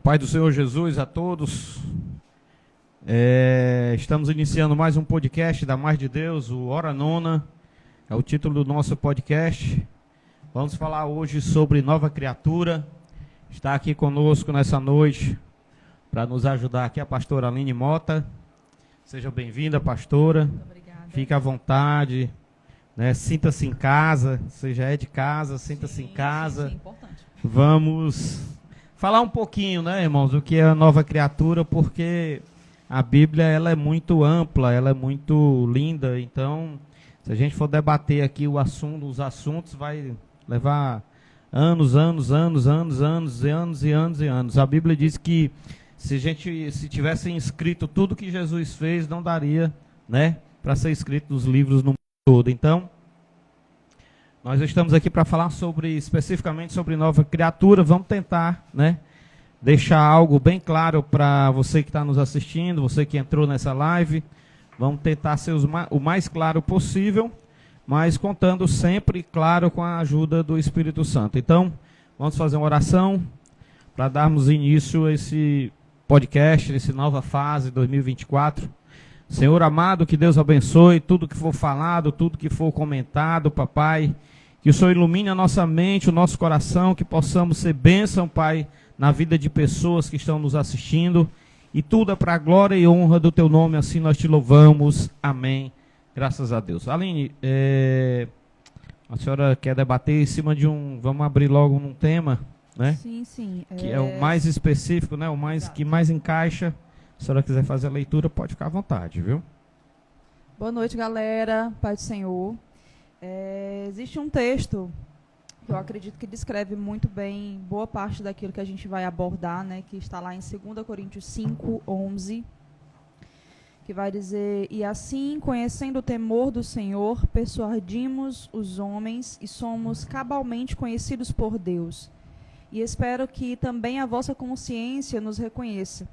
paz do Senhor Jesus a todos. Estamos iniciando mais um podcast da Mais de Deus, o Hora Nona, é o título do nosso podcast. Vamos falar hoje sobre nova criatura. Está aqui conosco nessa noite para nos ajudar aqui a pastora Aline Mota. Seja bem-vinda, pastora. Muito obrigada. Fique à vontade, né? Sinta-se em casa. Você já é de casa, sinta-se em casa. Sim, importante. Vamos falar um pouquinho, né, irmãos, do que é a nova criatura, porque a Bíblia ela é muito ampla, ela é muito linda. Então, se a gente for debater aqui os assuntos, vai levar anos. A Bíblia diz que se tivesse escrito tudo que Jesus fez, não daria, né, para ser escrito nos livros no mundo todo. Então, nós estamos aqui para falar especificamente sobre nova criatura. Vamos tentar, né, deixar algo bem claro para você que está nos assistindo, você que entrou nessa live. Vamos tentar ser o mais claro possível, mas contando sempre, claro, com a ajuda do Espírito Santo. Então, vamos fazer uma oração para darmos início a esse podcast, essa nova fase 2024. Senhor amado, que Deus abençoe tudo que for falado, tudo que for comentado, papai. Que o Senhor ilumine a nossa mente, o nosso coração, que possamos ser bênção, Pai, na vida de pessoas que estão nos assistindo. E tudo é para a glória e honra do Teu nome, assim nós te louvamos. Amém. Graças a Deus. Aline, a senhora quer debater em cima de vamos abrir logo num tema, né? Sim. Que é o mais específico, né? Que mais encaixa. Se a senhora quiser fazer a leitura, pode ficar à vontade, viu? Boa noite, galera. Paz do Senhor. Existe um texto que eu acredito que descreve muito bem boa parte daquilo que a gente vai abordar, né, que está lá em 2 Coríntios 5:11, que vai dizer: e assim, conhecendo o temor do Senhor, persuadimos os homens e somos cabalmente conhecidos por Deus. E espero que também a vossa consciência nos reconheça.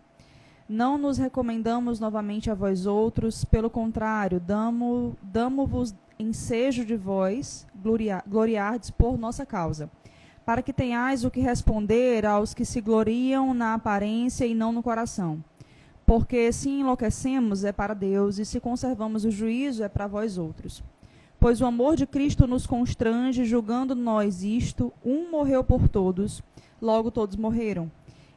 Não nos recomendamos novamente a vós outros, pelo contrário, damo-vos ensejo de vós, gloriardes por nossa causa, para que tenhais o que responder aos que se gloriam na aparência e não no coração. Porque se enlouquecemos é para Deus, e se conservamos o juízo é para vós outros. Pois o amor de Cristo nos constrange, julgando nós isto: um morreu por todos, logo todos morreram.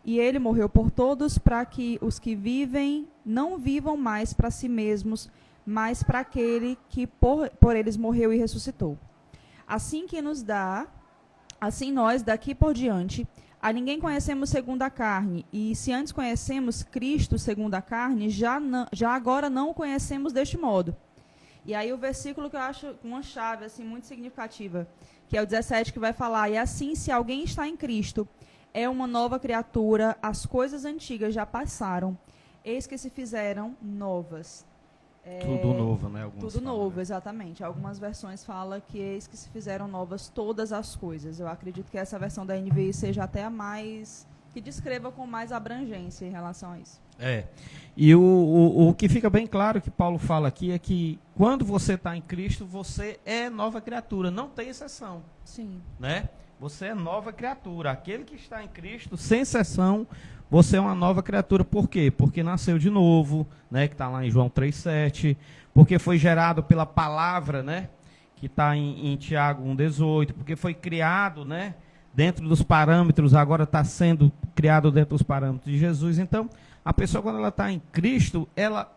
E ele morreu por todos, para que os que vivem não vivam mais para si mesmos, mas para aquele que por eles morreu e ressuscitou. Assim nós, daqui por diante, a ninguém conhecemos segundo a carne, e se antes conhecemos Cristo segundo a carne, já agora não o conhecemos deste modo. E aí o versículo que eu acho uma chave assim, muito significativa, que é o 17, que vai falar: e assim, se alguém está em Cristo, é uma nova criatura, as coisas antigas já passaram, eis que se fizeram novas. Tudo novo, né? Tudo novo, exatamente. Algumas versões falam que eis que se fizeram novas todas as coisas. Eu acredito que essa versão da NVI seja até a mais, que descreva com mais abrangência em relação a isso. E o que fica bem claro que Paulo fala aqui é que quando você está em Cristo, você é nova criatura, não tem exceção. Sim. Né? Você é nova criatura. Aquele que está em Cristo, sem exceção, você é uma nova criatura. Por quê? Porque nasceu de novo, né, que está lá em João 3,7. Porque foi gerado pela palavra, né, que está em Tiago 1,18. Porque foi criado, né, dentro dos parâmetros, agora está sendo criado dentro dos parâmetros de Jesus. Então, a pessoa, quando ela está em Cristo, ela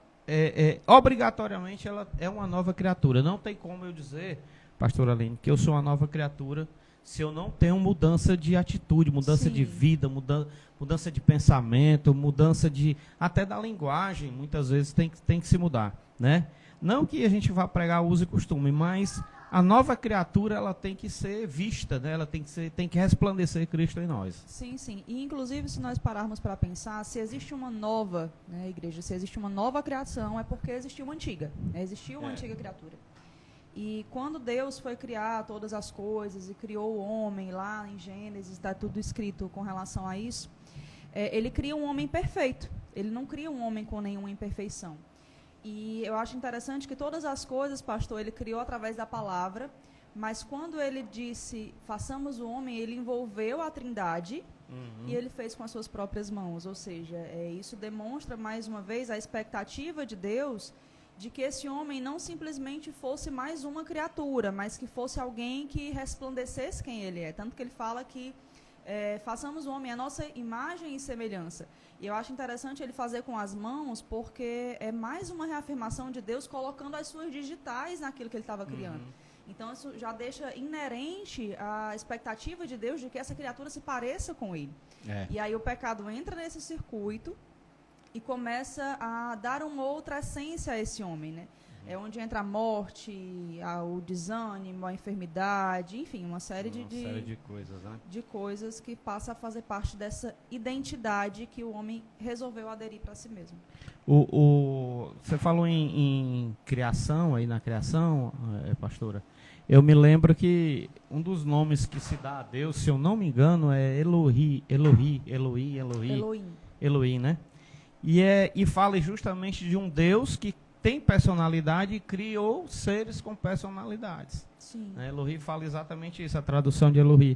obrigatoriamente ela é uma nova criatura. Não tem como eu dizer, pastora Aline, que eu sou uma nova criatura se eu não tenho mudança de atitude, mudança Sim. de vida, mudança de pensamento, mudança até da linguagem, muitas vezes tem que se mudar, né? Não que a gente vá pregar uso e costume, mas a nova criatura ela tem que ser vista, né? Ela tem que resplandecer Cristo em nós. Sim. E inclusive, se nós pararmos para pensar, se existe uma nova, né, igreja, se existe uma nova criação, é porque existiu uma antiga, né? Existiu uma antiga criatura. E quando Deus foi criar todas as coisas e criou o homem lá em Gênesis, está tudo escrito com relação a isso, ele cria um homem perfeito. Ele não cria um homem com nenhuma imperfeição. E eu acho interessante que todas as coisas, pastor, ele criou através da palavra, Mas quando ele disse, façamos o homem, ele envolveu a Trindade e ele fez com as suas próprias mãos. Ou seja, isso demonstra, mais uma vez, a expectativa de Deus de que esse homem não simplesmente fosse mais uma criatura, mas que fosse alguém que resplandecesse quem ele é. Tanto que ele fala que façamos o homem a nossa imagem e semelhança. E eu acho interessante ele fazer com as mãos, porque é mais uma reafirmação de Deus colocando as suas digitais naquilo que ele estava criando. Então, isso já deixa inerente a expectativa de Deus de que essa criatura se pareça com ele. E aí o pecado entra nesse circuito e começa a dar uma outra essência a esse homem, né? É onde entra a morte, o desânimo, a enfermidade, enfim, uma série de coisas, né? De coisas que passa a fazer parte dessa identidade que o homem resolveu aderir para si mesmo. Você falou em criação, aí na criação, pastora. Eu me lembro que um dos nomes que se dá a Deus, se eu não me engano, é Elohim, né? E fala justamente de um Deus que tem personalidade e criou seres com personalidades. Sim. Né? Elohim fala exatamente isso, a tradução de Elohim.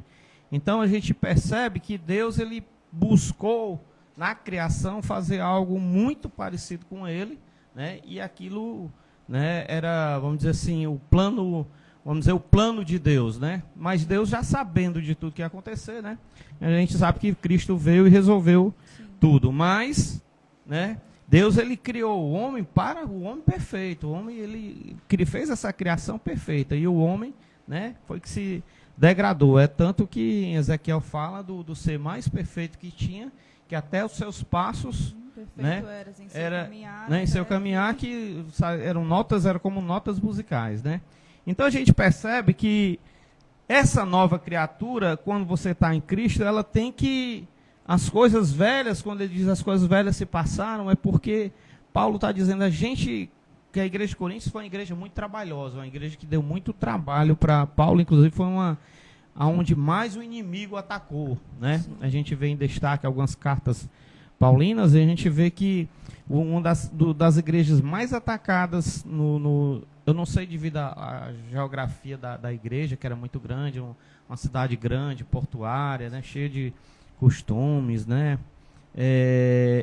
Então a gente percebe que Deus ele buscou na criação fazer algo muito parecido com ele, né? E aquilo, né, era, vamos dizer assim, o plano de Deus, né? Mas Deus já sabendo de tudo que ia acontecer, né? A gente sabe que Cristo veio e resolveu tudo, mas, né? Deus ele criou o homem para o homem perfeito. O homem ele fez essa criação perfeita e o homem, né, foi que se degradou. É tanto que em Ezequiel fala do ser mais perfeito que tinha, que até os seus passos, né, em seu caminhar que eram como notas musicais, né? Então a gente percebe que essa nova criatura, quando você está em Cristo, ela tem que as coisas velhas, quando ele diz as coisas velhas se passaram, é porque Paulo está dizendo que a igreja de Coríntios foi uma igreja muito trabalhosa, uma igreja que deu muito trabalho para Paulo, inclusive foi aonde mais o inimigo atacou, né? A gente vê em destaque algumas cartas paulinas e a gente vê que uma das igrejas mais atacadas eu não sei devido à geografia da igreja, que era muito grande, uma cidade grande, portuária, né, cheia de costumes, né?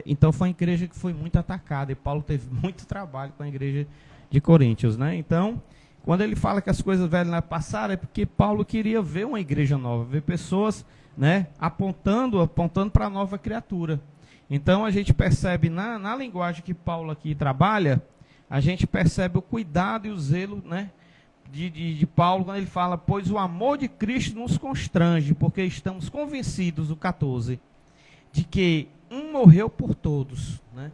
Então foi uma igreja que foi muito atacada e Paulo teve muito trabalho com a igreja de Coríntios, né? Então, quando ele fala que as coisas velhas passaram, é porque Paulo queria ver uma igreja nova, ver pessoas, né, apontando para a nova criatura. Então a gente percebe na linguagem que Paulo aqui trabalha, a gente percebe o cuidado e o zelo, né, de Paulo, quando ele fala, pois o amor de Cristo nos constrange, porque estamos convencidos, o 14, de que um morreu por todos, né?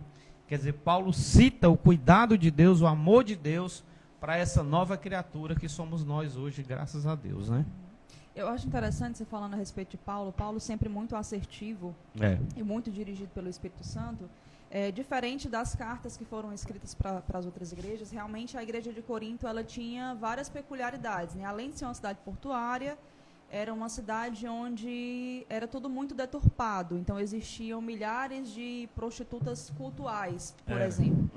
Quer dizer, Paulo cita o cuidado de Deus, o amor de Deus, para essa nova criatura que somos nós hoje, graças a Deus, né? Eu acho interessante você falando a respeito de Paulo sempre muito assertivo e muito dirigido pelo Espírito Santo. Diferente das cartas que foram escritas para as outras igrejas, realmente a igreja de Corinto ela tinha várias peculiaridades, né? Além de ser uma cidade portuária, era uma cidade onde era tudo muito deturpado. Então existiam milhares de prostitutas cultuais, por exemplo.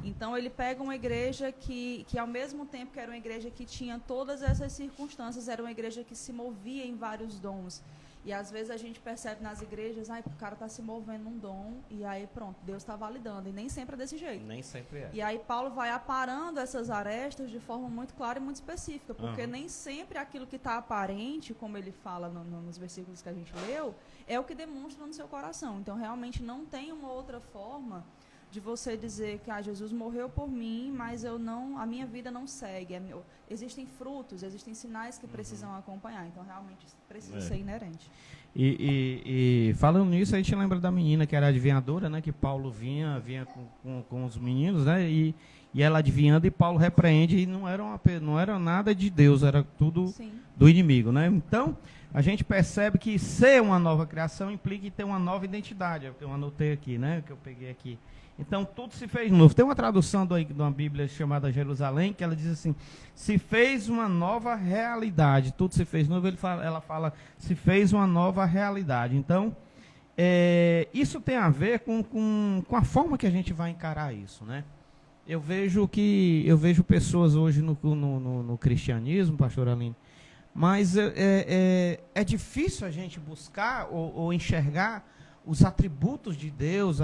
Então ele pega uma igreja que ao mesmo tempo que era uma igreja que tinha todas essas circunstâncias, era uma igreja que se movia em vários dons. E às vezes a gente percebe nas igrejas, o cara está se movendo num dom, e aí pronto, Deus está validando. E nem sempre é desse jeito. Nem sempre é. E aí Paulo vai aparando essas arestas de forma muito clara e muito específica, porque nem sempre aquilo que está aparente, como ele fala nos versículos que a gente leu, é o que demonstra no seu coração. Então realmente não tem uma outra forma de você dizer que Jesus morreu por mim, mas a minha vida não segue. Existem frutos, existem sinais que precisam acompanhar. Então, realmente, precisa ser inerente. E falando nisso, a gente lembra da menina que era adivinhadora, né? Que Paulo vinha com os meninos, né? E ela adivinhando e Paulo repreende e não era nada de Deus, era tudo do inimigo, né? Então, a gente percebe que ser uma nova criação implica ter uma nova identidade. Eu anotei aqui, né? Que eu peguei aqui. Então, tudo se fez novo. Tem uma tradução de uma Bíblia chamada Jerusalém, que ela diz assim, se fez uma nova realidade. Tudo se fez novo, ela fala, se fez uma nova realidade. Então, isso tem a ver com a forma que a gente vai encarar isso, né? eu vejo pessoas hoje no cristianismo, pastor Aline, mas é difícil a gente buscar ou enxergar os atributos de Deus,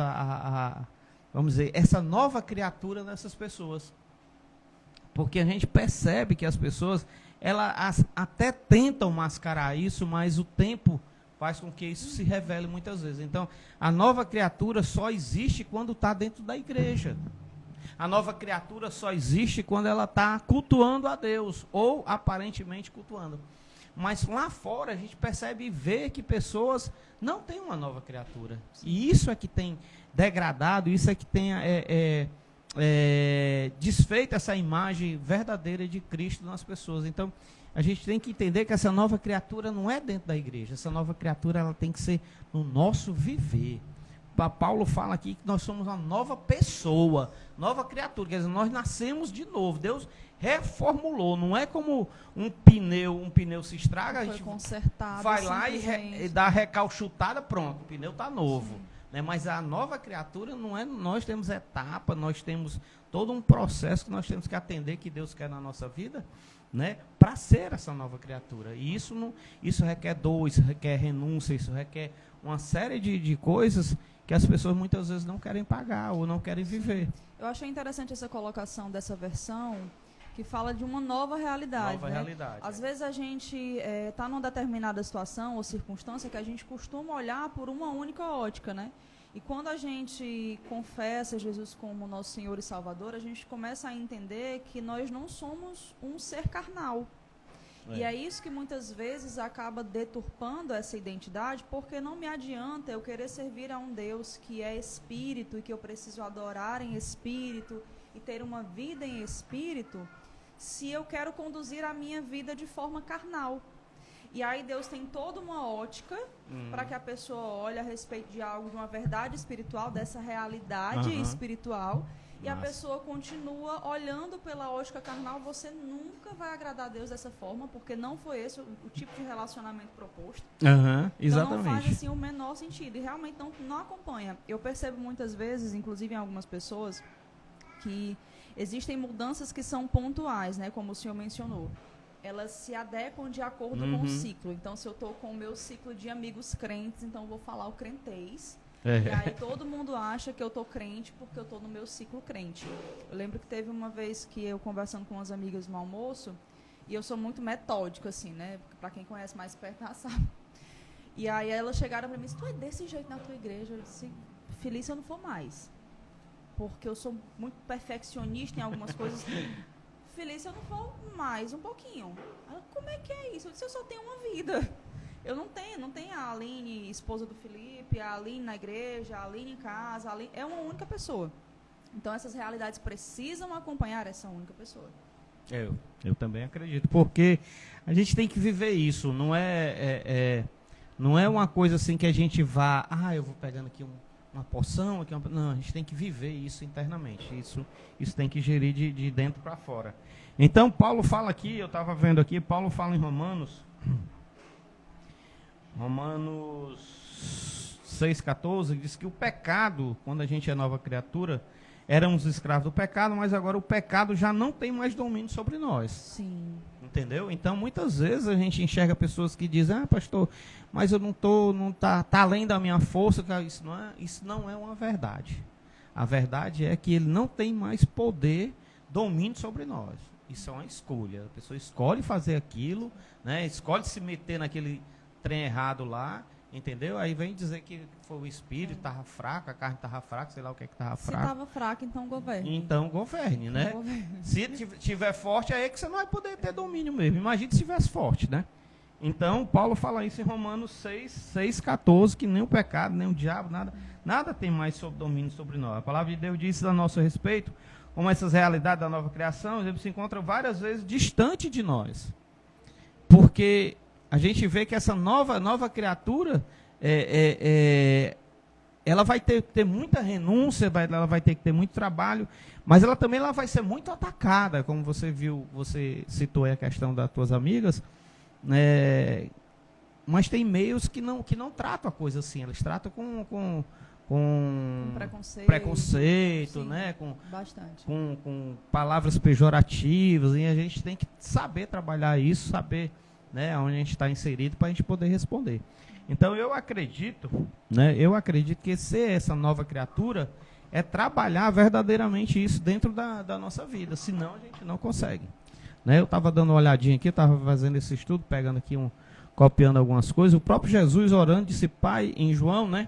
vamos dizer, essa nova criatura nessas pessoas. Porque a gente percebe que as pessoas, elas até tentam mascarar isso, mas o tempo faz com que isso se revele muitas vezes. Então, a nova criatura só existe quando está dentro da igreja. A nova criatura só existe quando ela está cultuando a Deus, ou aparentemente cultuando. Mas lá fora a gente percebe e vê que pessoas não têm uma nova criatura. E isso é que tem degradado, isso é que tem desfeito essa imagem verdadeira de Cristo nas pessoas. Então, a gente tem que entender que essa nova criatura não é dentro da igreja. Essa nova criatura ela tem que ser no nosso viver. Paulo fala aqui que nós somos uma nova pessoa, nova criatura. Quer dizer, nós nascemos de novo. Deus reformulou. Não é como um pneu se estraga, a gente vai lá e dá a recalchutada, pronto, o pneu está novo. Né? Mas a nova criatura não é, nós temos etapa, nós temos todo um processo que nós temos que atender, que Deus quer na nossa vida, né? Para ser essa nova criatura. E isso requer dor, isso requer renúncia, isso requer uma série de coisas que as pessoas muitas vezes não querem pagar ou não querem viver. Eu achei interessante essa colocação dessa versão, que fala de uma nova realidade. Nova realidade. Às vezes a gente está numa determinada situação ou circunstância que a gente costuma olhar por uma única ótica, né? E quando a gente confessa Jesus como nosso Senhor e Salvador, a gente começa a entender que nós não somos um ser carnal. E é isso que muitas vezes acaba deturpando essa identidade, porque não me adianta eu querer servir a um Deus que é espírito e que eu preciso adorar em espírito e ter uma vida em espírito, se eu quero conduzir a minha vida de forma carnal. E aí Deus tem toda uma ótica para que a pessoa olhe a respeito de algo, de uma verdade espiritual, dessa realidade espiritual, e a pessoa continua olhando pela ótica carnal. Você nunca vai agradar a Deus dessa forma, porque não foi esse o tipo de relacionamento proposto. Exatamente. Então não faz assim o menor sentido, e realmente não acompanha. Eu percebo muitas vezes, inclusive em algumas pessoas, que existem mudanças que são pontuais, né, como o senhor mencionou. Elas se adequam de acordo com o ciclo. Então, se eu estou com o meu ciclo de amigos crentes, então eu vou falar o crentez. E aí todo mundo acha que eu estou crente porque eu estou no meu ciclo crente. Eu lembro que teve uma vez que eu conversando com umas amigas no almoço, e eu sou muito metódico, assim, né? Para quem conhece mais perto, já sabe. E aí elas chegaram para mim e disseram: tu é desse jeito na tua igreja? Eu disse: feliz se eu não for mais. Porque eu sou muito perfeccionista em algumas coisas. Feliz se eu não for mais um pouquinho. Ela: como é que é isso? Eu disse: eu só tenho uma vida. Eu não tenho a Aline, esposa do Felipe, a Aline na igreja, a Aline em casa, é uma única pessoa. Então essas realidades precisam acompanhar essa única pessoa. Eu também acredito, porque a gente tem que viver isso, não é uma coisa assim que a gente vá, eu vou pegando aqui uma porção, não, a gente tem que viver isso internamente, isso tem que gerir de dentro para fora. Então Paulo fala aqui, eu estava vendo aqui, Paulo fala em Romanos 6,14, diz que o pecado, quando a gente é nova criatura, éramos escravos do pecado, mas agora o pecado já não tem mais domínio sobre nós. Sim. Entendeu? Então, muitas vezes a gente enxerga pessoas que dizem: pastor, mas eu tá além da minha força. Isso não é uma verdade. A verdade é que ele não tem mais poder, domínio sobre nós. Isso é uma escolha. A pessoa escolhe fazer aquilo, né? Escolhe se meter naquele trem errado lá, entendeu? Aí vem dizer que foi o espírito, estava fraco, a carne estava fraca, sei lá o que estava fraco. Se estava fraco, então governe. Então governe, né? Se estiver forte, aí é que você não vai poder ter domínio mesmo. Imagina se estivesse forte, né? Então, Paulo fala isso em Romanos 6,14, que nem o pecado, nem o diabo, nada tem mais domínio sobre nós. A palavra de Deus diz a nosso respeito, como essas realidades da nova criação, eles se encontram várias vezes distante de nós. Porque a gente vê que essa nova criatura, ela vai ter muita renúncia, ela vai ter que ter muito trabalho, mas ela também vai ser muito atacada, como você viu, você citou aí a questão das tuas amigas, mas tem meios que não tratam a coisa assim, eles tratam Com preconceito, sim, né? Bastante. Com palavras pejorativas, e a gente tem que saber trabalhar isso, saber, né, onde a gente está inserido para a gente poder responder. Então eu acredito, né, que ser essa nova criatura é trabalhar verdadeiramente isso dentro da nossa vida, senão a gente não consegue. Né? Eu estava dando uma olhadinha aqui, estava fazendo esse estudo, pegando aqui copiando algumas coisas. O próprio Jesus orando disse, Pai, em João, né?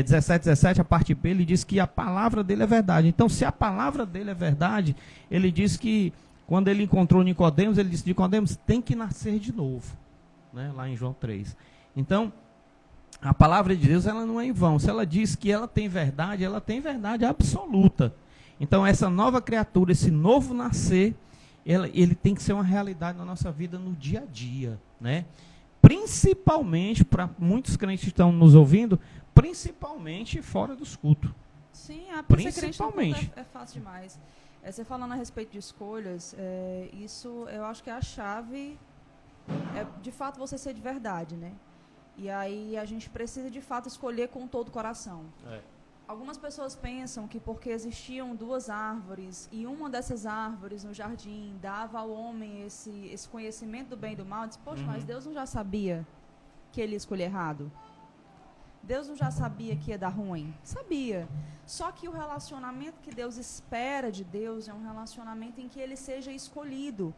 17, a parte B, ele diz que a palavra dele é verdade. Então, se a palavra dele é verdade, ele diz que, quando ele encontrou Nicodemos, ele disse, Nicodemos, tem que nascer de novo. Né? Lá em João 3. Então, a palavra de Deus, ela não é em vão. Se ela diz que ela tem verdade absoluta. Então, essa nova criatura, esse novo nascer, ele tem que ser uma realidade na nossa vida no dia a dia, né? Principalmente, para muitos crentes que estão nos ouvindo, principalmente fora dos cultos. Sim, a principalmente. É fácil demais. Você falando a respeito de escolhas, isso eu acho que é a chave, de fato você ser de verdade, né? E aí a gente precisa de fato escolher com todo o coração. Algumas pessoas pensam que porque existiam duas árvores e uma dessas árvores no jardim dava ao homem esse conhecimento do bem e do mal, diz, poxa, mas Deus não já sabia que ele ia escolher errado? Deus não já sabia que ia dar ruim? Sabia. Só que o relacionamento que Deus espera de Deus é um relacionamento em que ele seja escolhido.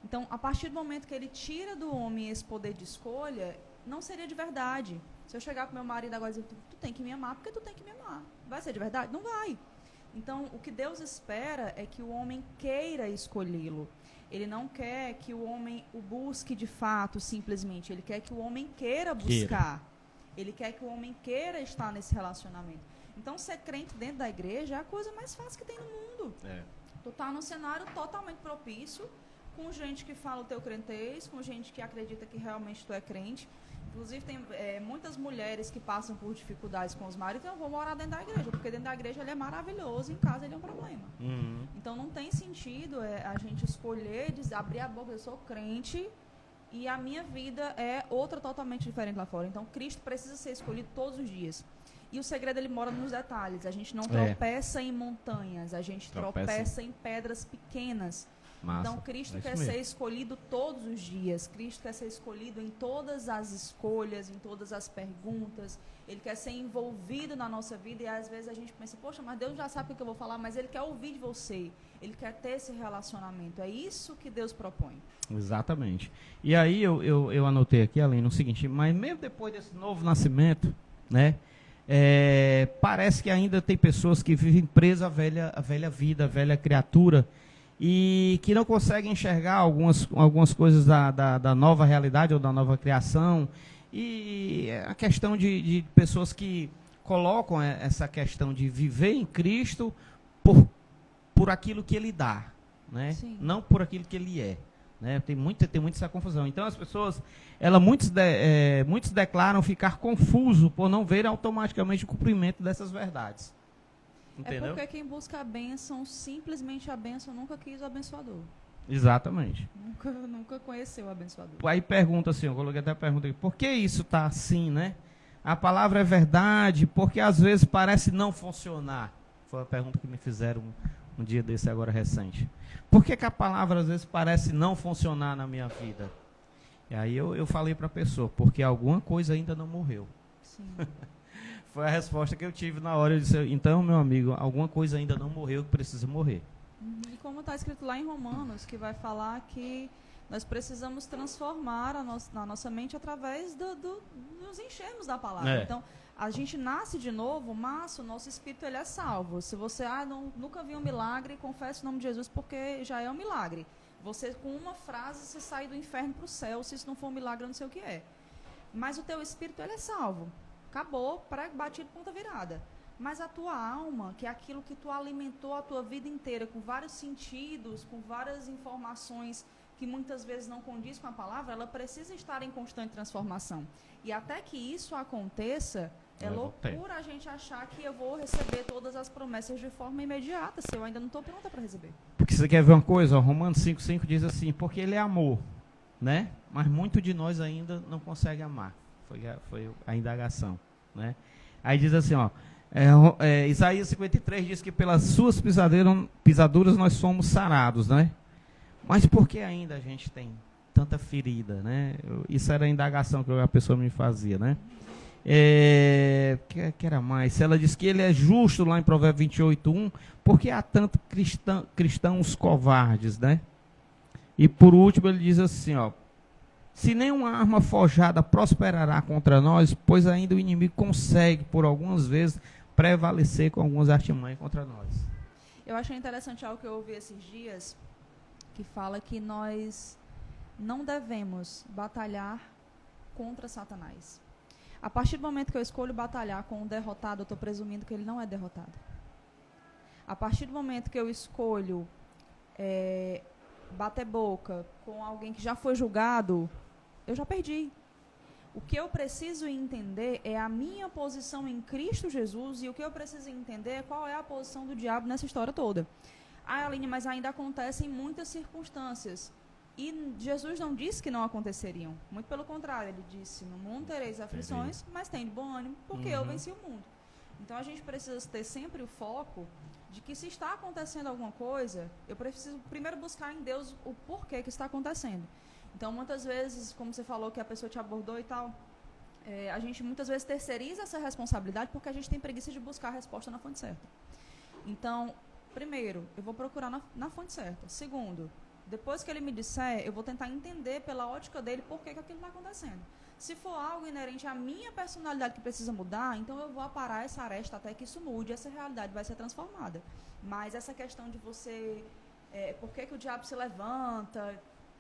Então, a partir do momento que ele tira do homem esse poder de escolha, não seria de verdade. Se eu chegar pro meu marido agora e dizer, tu tem que me amar porque tu tem que me amar. Vai ser de verdade? Não vai. Então, o que Deus espera é que o homem queira escolhê-lo. Ele não quer que o homem o busque de fato, simplesmente. Ele quer que o homem queira buscar. Ele quer que o homem queira estar nesse relacionamento. Então, ser crente dentro da igreja é a coisa mais fácil que tem no mundo. Tu tá num cenário totalmente propício, com gente que fala o teu crentez, com gente que acredita que realmente tu é crente. Inclusive, tem muitas mulheres que passam por dificuldades com os maridos, então eu vou morar dentro da igreja, porque dentro da igreja ele é maravilhoso, em casa ele é um problema. Então, não tem sentido a gente escolher, abrir a boca, eu sou crente, e a minha vida é outra totalmente diferente lá fora. Então, Cristo precisa ser escolhido todos os dias. E o segredo, ele mora nos detalhes. A gente não tropeça em montanhas, a gente tropeça em pedras pequenas. Massa. Então, Cristo quer ser escolhido todos os dias. Cristo quer ser escolhido em todas as escolhas, em todas as perguntas. Ele quer ser envolvido na nossa vida. E às vezes a gente pensa, poxa, mas Deus já sabe o que eu vou falar. Mas Ele quer ouvir de você. Ele quer ter esse relacionamento. É isso que Deus propõe. Exatamente. E aí eu anotei aqui, além no seguinte, mas mesmo depois desse novo nascimento, né? Parece que ainda tem pessoas que vivem presas à velha vida, à velha criatura, e que não conseguem enxergar algumas coisas da nova realidade ou da nova criação. E a questão de pessoas que colocam essa questão de viver em Cristo por aquilo que Ele dá, né? Não por aquilo que Ele é. Né? Tem muita essa confusão. Então as pessoas, muitos declaram ficar confuso por não ver automaticamente o cumprimento dessas verdades. Entendeu? É porque quem busca a bênção, simplesmente a bênção, nunca quis o abençoador. Exatamente. Nunca conheceu o abençoador. Aí pergunta assim, eu coloquei até a pergunta aqui, por que isso está assim, né? A palavra é verdade, porque às vezes parece não funcionar. Foi a pergunta que me fizeram um dia desse agora recente. Por que a palavra às vezes parece não funcionar na minha vida? E aí eu falei para a pessoa, porque alguma coisa ainda não morreu. Sim. Foi a resposta que eu tive na hora. Eu disse, então, meu amigo, alguma coisa ainda não morreu que precisa morrer. E como está escrito lá em Romanos, que vai falar que nós precisamos transformar a nossa mente através nos enchermos da palavra. Então, a gente nasce de novo, mas o nosso espírito ele é salvo. Se você nunca viu um milagre, confesse o nome de Jesus, porque já é um milagre. Você, com uma frase, você sai do inferno para o céu. Se isso não for um milagre, eu não sei o que é. Mas o teu espírito ele é salvo. Acabou, prego batido, ponta virada. Mas a tua alma, que é aquilo que tu alimentou a tua vida inteira, com vários sentidos, com várias informações que muitas vezes não condiz com a palavra, ela precisa estar em constante transformação. E até que isso aconteça, é loucura a gente achar que eu vou receber todas as promessas de forma imediata, se eu ainda não estou pronta para receber. Porque você quer ver uma coisa? Romanos 5,5 diz assim, porque Ele é amor, né? Mas muito de nós ainda não consegue amar. Foi a indagação, né? Aí diz assim, ó, Isaías 53 diz que pelas suas pisaduras nós somos sarados, né? Mas por que ainda a gente tem tanta ferida, né? Isso era a indagação que a pessoa me fazia, né? Que era mais? Ela diz que ele é justo lá em Provérbios 28:1, porque há tanto cristãos covardes, né? E por último ele diz assim, ó, se nenhuma arma forjada prosperará contra nós, pois ainda o inimigo consegue por algumas vezes prevalecer com algumas artimanhas contra nós. Eu achei interessante algo que eu ouvi esses dias, que fala que nós não devemos batalhar contra Satanás. A partir do momento que eu escolho batalhar com um derrotado, eu estou presumindo que ele não é derrotado. A partir do momento que eu escolho bater boca com alguém que já foi julgado, eu já perdi. O que eu preciso entender é a minha posição em Cristo Jesus, e o que eu preciso entender é qual é a posição do diabo nessa história toda. Aline, mas ainda acontecem muitas circunstâncias. E Jesus não disse que não aconteceriam. Muito pelo contrário, ele disse, no mundo tereis aflições, mas tem de bom ânimo, porque eu venci o mundo. Então a gente precisa ter sempre o foco de que se está acontecendo alguma coisa, eu preciso primeiro buscar em Deus o porquê que está acontecendo. Então muitas vezes, como você falou que a pessoa te abordou e tal, a gente muitas vezes terceiriza essa responsabilidade porque a gente tem preguiça de buscar a resposta na fonte certa. Então, primeiro, eu vou procurar na fonte certa. Segundo, depois que ele me disser, eu vou tentar entender pela ótica dele por que aquilo está acontecendo. Se for algo inerente à minha personalidade que precisa mudar, então eu vou aparar essa aresta até que isso mude, essa realidade vai ser transformada. Mas essa questão de você, por que o diabo se levanta,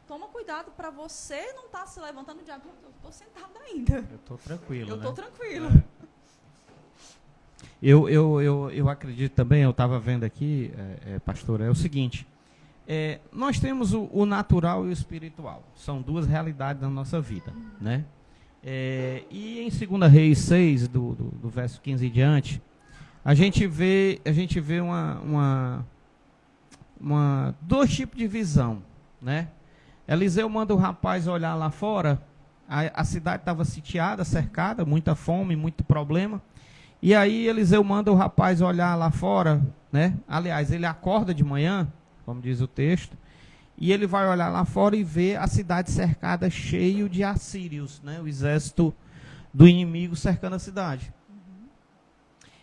toma cuidado para você não estar se levantando, o diabo, eu estou sentada ainda. Eu estou tranquilo, Eu estou tranquilo. Eu acredito também, eu estava vendo aqui, pastor, é o seguinte, nós temos o natural e o espiritual, são duas realidades na nossa vida, né? E em 2 Reis 6, do verso 15 em diante, a gente vê dois tipos de visão, né? Eliseu manda o rapaz olhar lá fora, a cidade estava sitiada, cercada, muita fome, muito problema. E aí Eliseu manda o rapaz olhar lá fora, né? Aliás, ele acorda de manhã, como diz o texto, e ele vai olhar lá fora e vê a cidade cercada, cheio de assírios, né? O exército do inimigo cercando a cidade.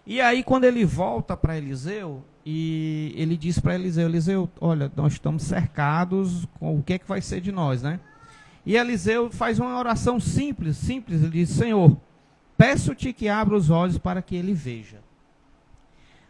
E aí quando ele volta para Eliseu, e ele diz para Eliseu, olha, nós estamos cercados, o que é que vai ser de nós, né? E Eliseu faz uma oração simples, ele diz, Senhor, peço-te que abra os olhos para que ele veja.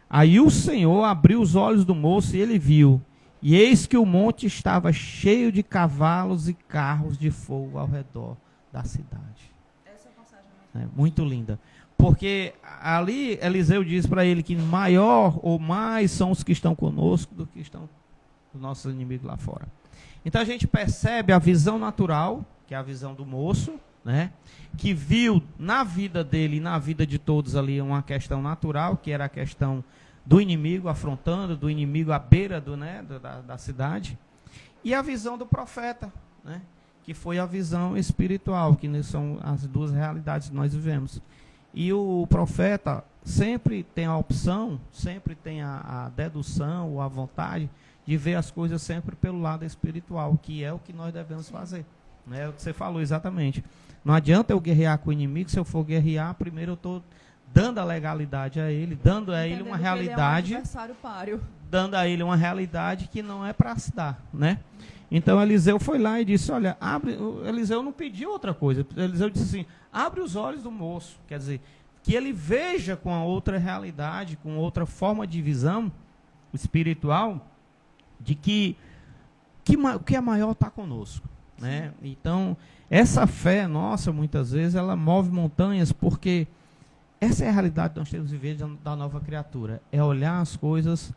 Aí o Senhor abriu os olhos do moço e ele viu, e eis que o monte estava cheio de cavalos e carros de fogo ao redor da cidade. Essa passagem é muito linda. Porque ali Eliseu diz para ele que maior ou mais são os que estão conosco do que estão os nossos inimigos lá fora. Então a gente percebe a visão natural, que é a visão do moço, né, que viu na vida dele e na vida de todos ali uma questão natural, que era a questão do inimigo afrontando, do inimigo à beira da cidade, e a visão do profeta, né, que foi a visão espiritual, que são as duas realidades que nós vivemos. E o profeta sempre tem a opção, sempre tem a dedução ou a vontade de ver as coisas sempre pelo lado espiritual, que é o que nós devemos fazer. É o que você falou exatamente. Não adianta eu guerrear com o inimigo, se eu for guerrear, primeiro eu estou dando a legalidade a ele, dando a ele uma realidade, dando a ele uma realidade que não é para se dar, né? Então Eliseu foi lá e disse, olha, abre. Eliseu não pediu outra coisa. Eliseu disse assim, abre os olhos do moço. Quer dizer, que ele veja com a outra realidade, com outra forma de visão espiritual, de que o que é maior está conosco, né? Então, essa fé nossa, muitas vezes, ela move montanhas, porque essa é a realidade que nós temos de viver da nova criatura. É olhar as coisas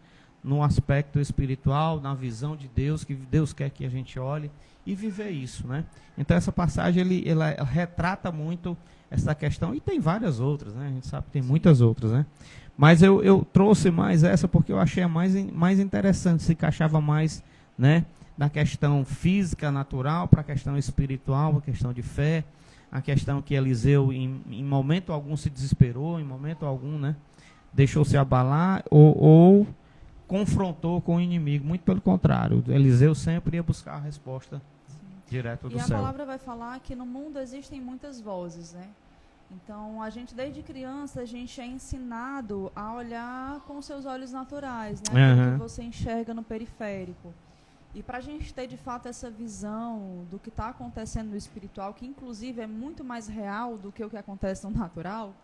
no aspecto espiritual, na visão de Deus, que Deus quer que a gente olhe, e viver isso, né? Então essa passagem, ela retrata muito essa questão, e tem várias outras, né? A gente sabe que tem muitas outras, né? Mas eu trouxe mais essa porque eu achei a mais interessante, se encaixava mais, né, da questão física, natural, para a questão espiritual, a questão de fé, a questão que Eliseu, em momento algum, se desesperou, em momento algum, né, deixou-se abalar ou confrontou com o inimigo. Muito pelo contrário, Eliseu sempre ia buscar a resposta direto do céu. E a palavra vai falar que no mundo existem muitas vozes, né? Então, a gente, desde criança, a gente é ensinado a olhar com os seus olhos naturais, né? Aquilo que você enxerga no periférico. E para a gente ter, de fato, essa visão do que está acontecendo no espiritual, que, inclusive, é muito mais real do que o que acontece no natural,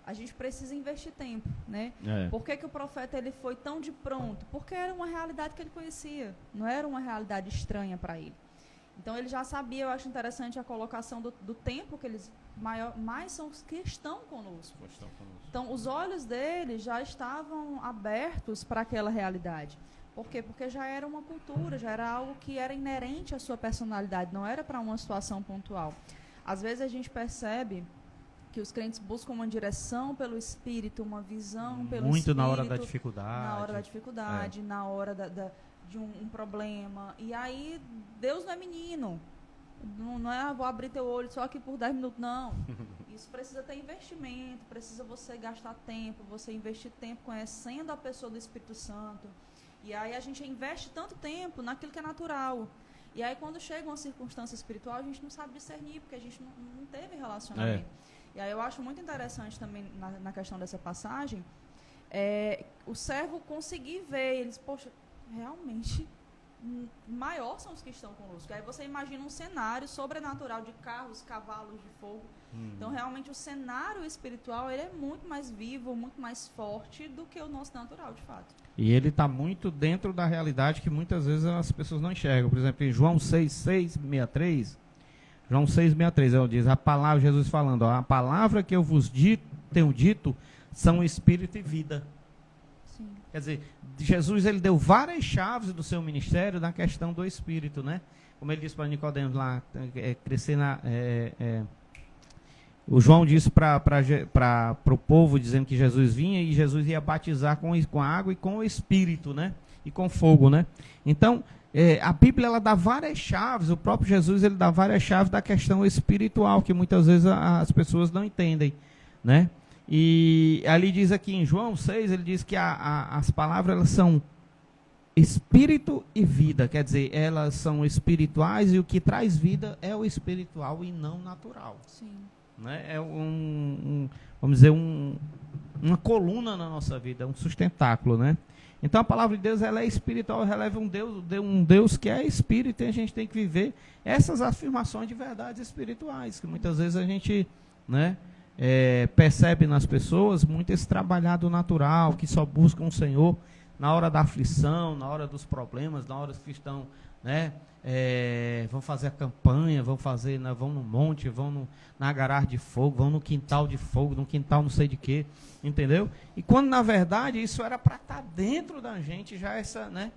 a gente precisa investir tempo, né? Por que o profeta ele foi tão de pronto? Porque era uma realidade que ele conhecia, não era uma realidade estranha para ele. Então, ele já sabia. Eu acho interessante a colocação do tempo que eles mais são os que estão conosco. Então, os olhos dele já estavam abertos para aquela realidade. Por quê? Porque já era uma cultura, já era algo que era inerente à sua personalidade, não era para uma situação pontual. Às vezes a gente percebe que os crentes buscam uma direção pelo Espírito, uma visão pelo Muito Espírito. Na hora da dificuldade. Na hora da dificuldade, na hora de um problema. E aí, Deus não é menino. Não é, vou abrir teu olho só aqui por 10 minutos, não. Isso precisa ter investimento, precisa você gastar tempo, você investir tempo conhecendo a pessoa do Espírito Santo. E aí a gente investe tanto tempo naquilo que é natural. E aí quando chega uma circunstância espiritual, a gente não sabe discernir, porque a gente não teve relacionamento. E aí eu acho muito interessante também na questão dessa passagem, o servo conseguir ver, eles, poxa, realmente maior são os que estão conosco. Aí você imagina um cenário sobrenatural de carros, cavalos de fogo. Então, realmente, o cenário espiritual ele é muito mais vivo, muito mais forte do que o nosso natural, de fato. E ele está muito dentro da realidade que muitas vezes as pessoas não enxergam. Por exemplo, em João 6:63, João 6:63, ele diz, a palavra, Jesus falando, a palavra que eu vos tenho dito são espírito e vida. Sim. Quer dizer, Jesus ele deu várias chaves do seu ministério na questão do espírito, né? Como ele disse para Nicodemos lá, crescer na... o João disse para o povo, dizendo que Jesus vinha e Jesus ia batizar com a água e com o espírito, né? E com fogo, né? Então, a Bíblia ela dá várias chaves, o próprio Jesus ele dá várias chaves da questão espiritual, que muitas vezes as pessoas não entendem, né? E ali diz aqui em João 6, ele diz que as palavras elas são espírito e vida, quer dizer, elas são espirituais e o que traz vida é o espiritual e não natural. Sim. Né? É vamos dizer, uma coluna na nossa vida, um sustentáculo, né? Então a palavra de Deus ela é espiritual, ela é um Deus que é espírito e a gente tem que viver essas afirmações de verdades espirituais, que muitas vezes a gente, né, percebe nas pessoas muito esse trabalhar do natural, que só buscam o Senhor na hora da aflição, na hora dos problemas, na hora que estão, né, vão fazer a campanha, vão no monte, na garagem de fogo, vão no quintal de fogo, no quintal não sei de quê, entendeu? E quando na verdade isso era para estar dentro da gente já essa, né?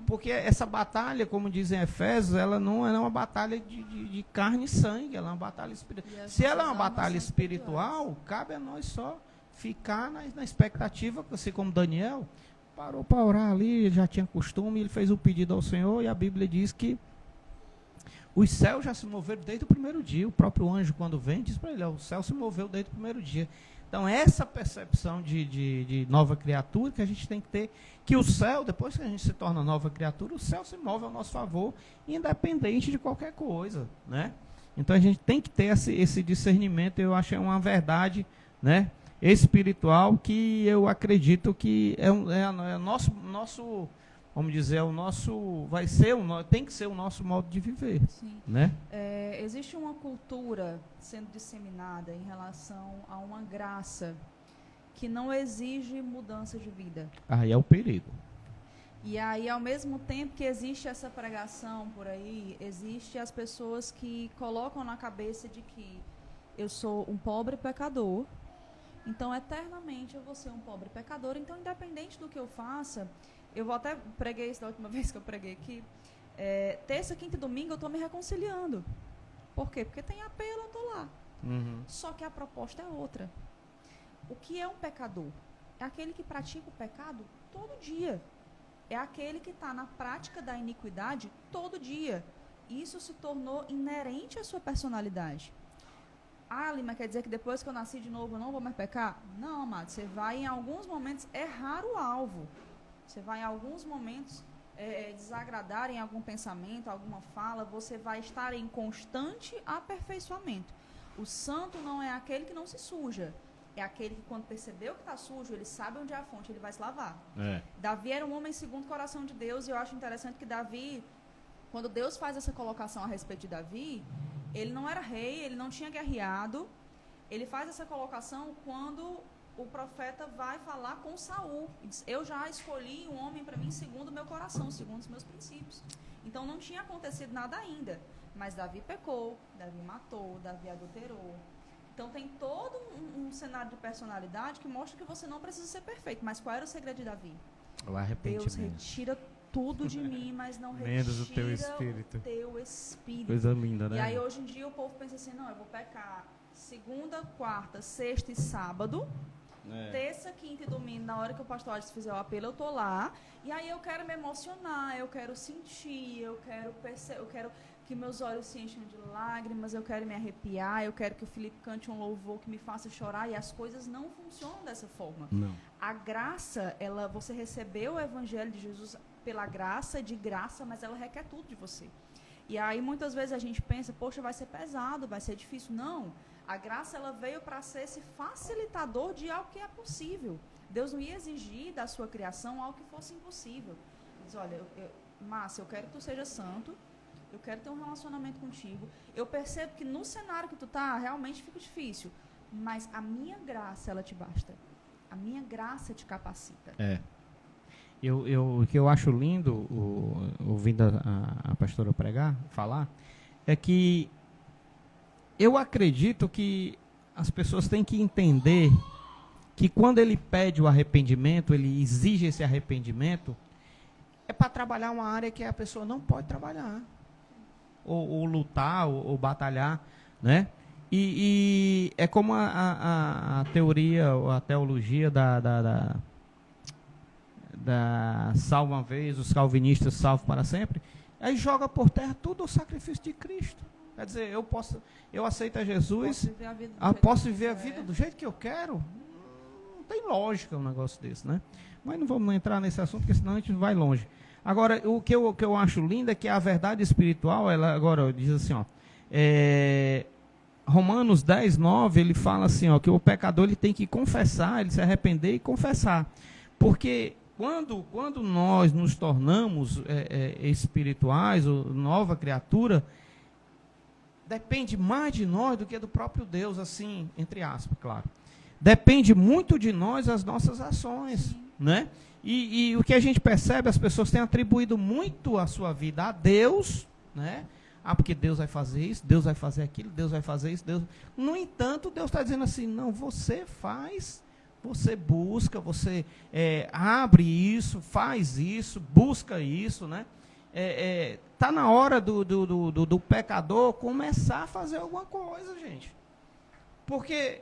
Porque essa batalha, como dizem Efésios, ela não é uma batalha de carne e sangue, ela é uma batalha espiritual. Se ela é uma batalha espiritual, cabe a nós só ficar na expectativa, assim como Daniel parou para orar ali, já tinha costume, ele fez o pedido ao Senhor, e a Bíblia diz que os céus já se moveram desde o primeiro dia. O próprio anjo, quando vem, diz para ele, o céu se moveu desde o primeiro dia. Então, essa percepção de nova criatura que a gente tem que ter, que o céu, depois que a gente se torna nova criatura, o céu se move ao nosso favor, independente de qualquer coisa, né? Então, a gente tem que ter esse discernimento, eu acho que é uma verdade, né, espiritual, que eu acredito que nosso, vamos dizer, tem que ser o nosso modo de viver. Sim. Né? Existe uma cultura sendo disseminada em relação a uma graça que não exige mudança de vida. Aí é o perigo. E aí, ao mesmo tempo que existe essa pregação por aí, existe as pessoas que colocam na cabeça de que eu sou um pobre pecador, então eternamente eu vou ser um pobre pecador, então independente do que eu faça, eu vou até preguei isso da última vez que eu preguei aqui, terça, quinta e domingo eu estou me reconciliando. Por quê? Porque tem apelo, eu estou lá. Uhum. Só que a proposta é outra. O que é um pecador? É aquele que pratica o pecado todo dia. É aquele que está na prática da iniquidade todo dia. Isso se tornou inerente à sua personalidade. Ah, Lima, quer dizer que depois que eu nasci de novo eu não vou mais pecar? Não, amado, você vai em alguns momentos errar o alvo. Você vai em alguns momentos desagradar em algum pensamento, alguma fala, você vai estar em constante aperfeiçoamento. O santo não é aquele que não se suja, é aquele que quando percebeu que está sujo, ele sabe onde é a fonte, ele vai se lavar. Davi era um homem segundo o coração de Deus, e eu acho interessante que Davi, quando Deus faz essa colocação a respeito de Davi, ele não era rei, ele não tinha guerreado, ele faz essa colocação quando o profeta vai falar com Saul, e diz, eu já escolhi um homem para mim segundo o meu coração, segundo os meus princípios. Então não tinha acontecido nada ainda, mas Davi pecou, Davi matou, Davi adulterou. Então tem todo um cenário de personalidade que mostra que você não precisa ser perfeito. Mas qual era o segredo de Davi? O arrependimento. Deus retira tudo de mim, mas não retira menos o teu espírito. Coisa linda, né? E aí hoje em dia o povo pensa assim, não, eu vou pecar segunda, quarta, sexta e sábado, terça, quinta e domingo, na hora que o pastor Alisson fizer o apelo, eu tô lá, e aí eu quero me emocionar, eu quero sentir, eu quero que meus olhos se enchem de lágrimas, eu quero me arrepiar, eu quero que o Felipe cante um louvor que me faça chorar, e as coisas não funcionam dessa forma. Não. A graça, você recebeu o evangelho de Jesus pela graça, de graça, mas ela requer tudo de você. E aí muitas vezes a gente pensa, poxa, vai ser pesado, vai ser difícil. Não, a graça ela veio para ser esse facilitador de algo que é possível. Deus não ia exigir da sua criação algo que fosse impossível. Diz, olha, Márcia, eu quero que tu seja santo, eu quero ter um relacionamento contigo. Eu percebo que no cenário que tu tá, realmente fica difícil. Mas a minha graça, ela te basta. A minha graça te capacita. O que eu acho lindo, ouvindo a pastora falar, é que eu acredito que as pessoas têm que entender que quando ele pede o arrependimento, ele exige esse arrependimento, é para trabalhar uma área que a pessoa não pode trabalhar. Ou lutar, ou batalhar, né? E é como a teoria, ou a teologia da salva uma vez, os calvinistas salvo para sempre, aí joga por terra tudo o sacrifício de Cristo. Quer dizer, eu aceito a Jesus, posso viver a vida do jeito que eu quero? Não tem lógica um negócio desse, né? Mas não vamos entrar nesse assunto, porque senão a gente vai longe. Agora, o que eu acho lindo é que a verdade espiritual, ela agora diz assim, ó, Romanos 10, 9, ele fala assim, ó, que o pecador ele tem que confessar, ele se arrepender e confessar. Porque quando nós nos tornamos espirituais, ou nova criatura, depende mais de nós do que do próprio Deus, assim, entre aspas, claro. Depende muito de nós as nossas ações, né? E o que a gente percebe, as pessoas têm atribuído muito a sua vida a Deus, né? Porque Deus vai fazer isso, Deus vai fazer aquilo, Deus vai fazer isso, Deus... No entanto, Deus está dizendo assim, não, você faz, você busca, você abre isso, faz isso, busca isso, né? Tá na hora do pecador começar a fazer alguma coisa, gente. Porque,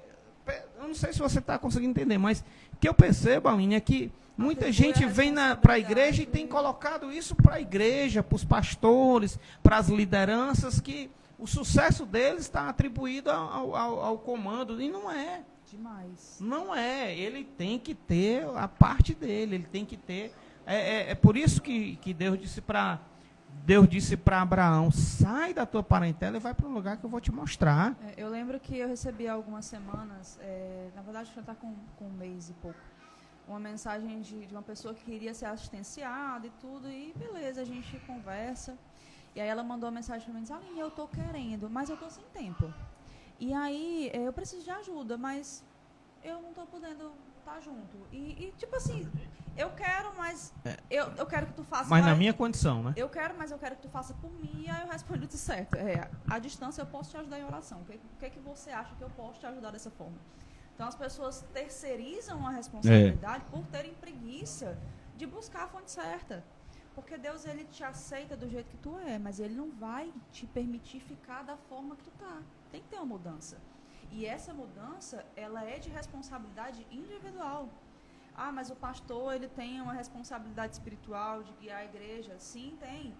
eu não sei se você está conseguindo entender, mas o que eu percebo, Aline, é que muita gente vem para a igreja e tem colocado isso para a igreja, para os pastores, para as lideranças, que o sucesso deles está atribuído ao comando, e não é. Demais. Não é. Ele tem que ter a parte dele, ele tem que ter... É por isso que Deus disse para Abraão, sai da tua parentela e vai para um lugar que eu vou te mostrar. Eu lembro que eu recebi há algumas semanas, na verdade já está com um mês e pouco, uma mensagem de uma pessoa que queria ser assistenciada e tudo, e beleza, a gente conversa. E aí ela mandou uma mensagem para mim, diz, Aline, eu estou querendo, mas eu estou sem tempo. E aí, eu preciso de ajuda, mas eu não estou podendo estar junto. E tipo assim, eu quero, mas eu quero que tu faça... Mas na minha condição, né? Eu quero, mas eu quero que tu faça por mim. E aí eu respondi tudo certo. À distância eu posso te ajudar em oração. O que é que você acha que eu posso te ajudar dessa forma? Então as pessoas terceirizam a responsabilidade por terem preguiça de buscar a fonte certa. Porque Deus, ele te aceita do jeito que tu é, mas ele não vai te permitir ficar da forma que tu tá. Tem que ter uma mudança. E essa mudança, ela é de responsabilidade individual. Ah, mas o pastor, ele tem uma responsabilidade espiritual de guiar a igreja. Sim, tem.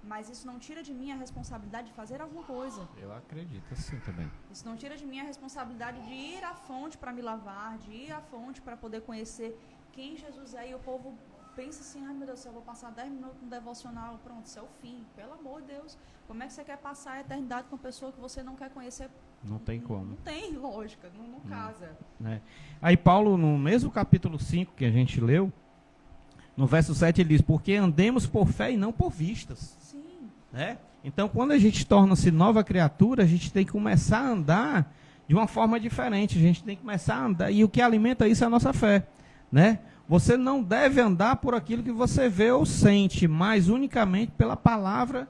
Mas isso não tira de mim a responsabilidade de fazer alguma coisa. Eu acredito assim também. Isso não tira de mim a responsabilidade de ir à fonte para me lavar, de ir à fonte para poder conhecer quem Jesus é. E o povo pensa assim, ai meu Deus do céu, eu vou passar 10 minutos no devocional, pronto, isso é o fim. Pelo amor de Deus, como é que você quer passar a eternidade com uma pessoa que você não quer conhecer? Não tem como. Não tem lógica, não casa. É. Aí Paulo, no mesmo capítulo 5 que a gente leu, no verso 7 ele diz, porque andemos por fé e não por vistas. Sim. Né? Então, quando a gente torna-se nova criatura, a gente tem que começar a andar de uma forma diferente. A gente tem que começar a andar, e o que alimenta isso é a nossa fé. Né? Você não deve andar por aquilo que você vê ou sente, mas unicamente pela palavra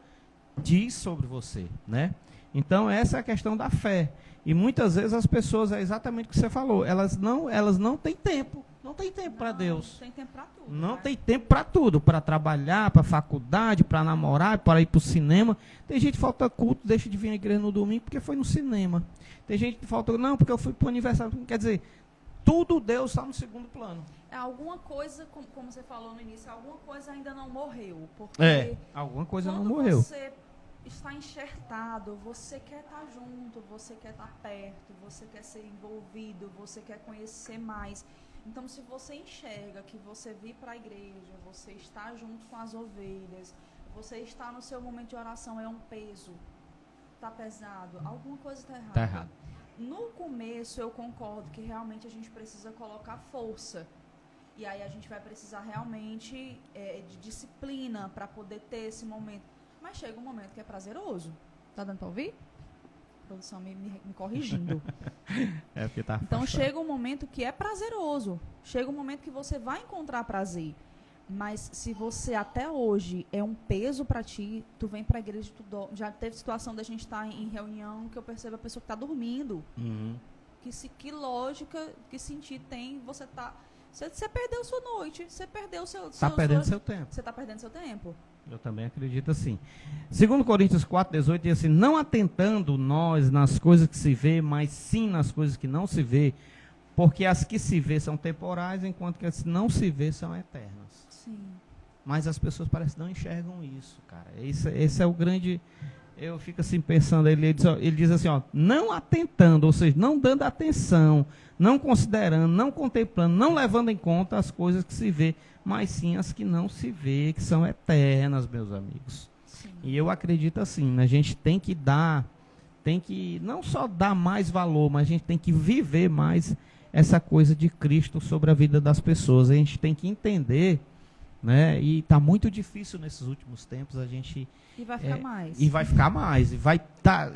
diz sobre você. Né? Então, essa é a questão da fé. E muitas vezes as pessoas, é exatamente o que você falou, elas não têm tempo. Não tem tempo para Deus. Não tem tempo para tudo. Não tem tempo para tudo, para trabalhar, para faculdade, para namorar, para ir para o cinema. Tem gente que falta culto, deixa de vir à igreja no domingo porque foi no cinema. Tem gente que falta, não, porque eu fui para o aniversário. Quer dizer, tudo Deus está no segundo plano. Alguma coisa, como você falou no início, alguma coisa ainda não morreu. Porque alguma coisa não morreu. Você está enxertado, você quer estar junto, você quer estar perto, você quer ser envolvido, você quer conhecer mais. Então, se você enxerga que você vir para a igreja, você está junto com as ovelhas, você está no seu momento de oração, é um peso, está pesado, alguma coisa está errada. Está errado. No começo, eu concordo que realmente a gente precisa colocar força. E aí a gente vai precisar realmente de disciplina para poder ter esse momento. Mas chega um momento que é prazeroso. Tá dando para ouvir? A produção me corrigindo. Porque tá então afastado. chega um momento que é prazeroso. Chega um momento que você vai encontrar prazer. Mas se você até hoje é um peso para ti, tu vem para a igreja, já teve situação da gente estar em reunião que eu percebo a pessoa que está dormindo. Uhum. Que lógica, que sentido tem você tá... Você perdeu sua noite, você perdeu seu tempo. Você está perdendo seu tempo. Eu também acredito assim. 2 Coríntios 4,18 diz assim, não atentando nós nas coisas que se vê, mas sim nas coisas que não se vê, porque as que se vê são temporais, enquanto que as que não se vê são eternas. Sim. Mas as pessoas parecem que não enxergam isso, cara. Esse é o grande... Eu fico assim pensando, ele diz assim, ó, não atentando, ou seja, não dando atenção, não considerando, não contemplando, não levando em conta as coisas que se vê, mas sim as que não se vê, que são eternas, meus amigos. Sim. E eu acredito assim, a gente tem que não só dar mais valor, mas a gente tem que viver mais essa coisa de Cristo sobre a vida das pessoas. A gente tem que entender, né? E está muito difícil nesses últimos tempos a gente... E vai ficar mais. E vai ficar mais. E vai tá,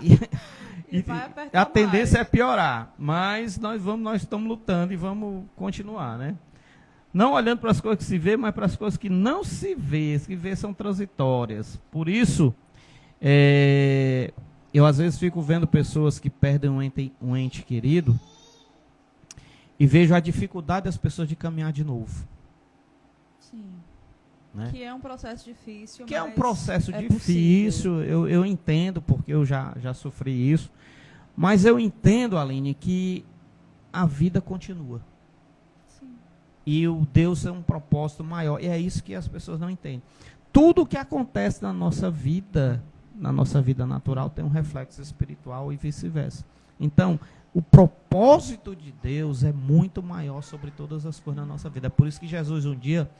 vai apertar a tendência mais. é piorar. Mas nós estamos lutando e vamos continuar, né? Não olhando para as coisas que se vê, mas para as coisas que não se vê. As que vê são transitórias. Por isso, eu às vezes fico vendo pessoas que perdem um ente querido e vejo a dificuldade das pessoas de caminhar de novo. Sim. Né? Que é um processo difícil. Que é um processo difícil, eu entendo, porque eu já sofri isso. Mas eu entendo, Aline, que a vida continua. Sim. E o Deus é um propósito maior. E é isso que as pessoas não entendem. Tudo que acontece na nossa vida natural, tem um reflexo espiritual e vice-versa. Então, o propósito de Deus é muito maior sobre todas as coisas na nossa vida. É por isso que Jesus um dia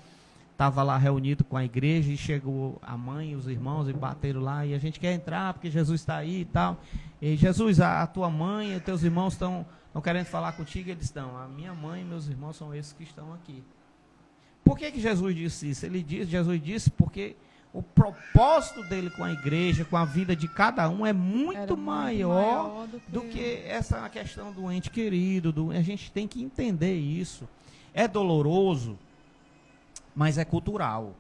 estava lá reunido com a igreja e chegou a mãe e os irmãos e bateram lá e a gente quer entrar porque Jesus está aí e tal. E Jesus, a tua mãe e os teus irmãos estão querendo falar contigo. Eles estão, a minha mãe e meus irmãos são esses que estão aqui. Por que Jesus disse isso? Jesus disse porque o propósito dele com a igreja, com a vida de cada um é muito maior do que essa questão do ente querido. A gente tem que entender isso. É doloroso, mas é cultural.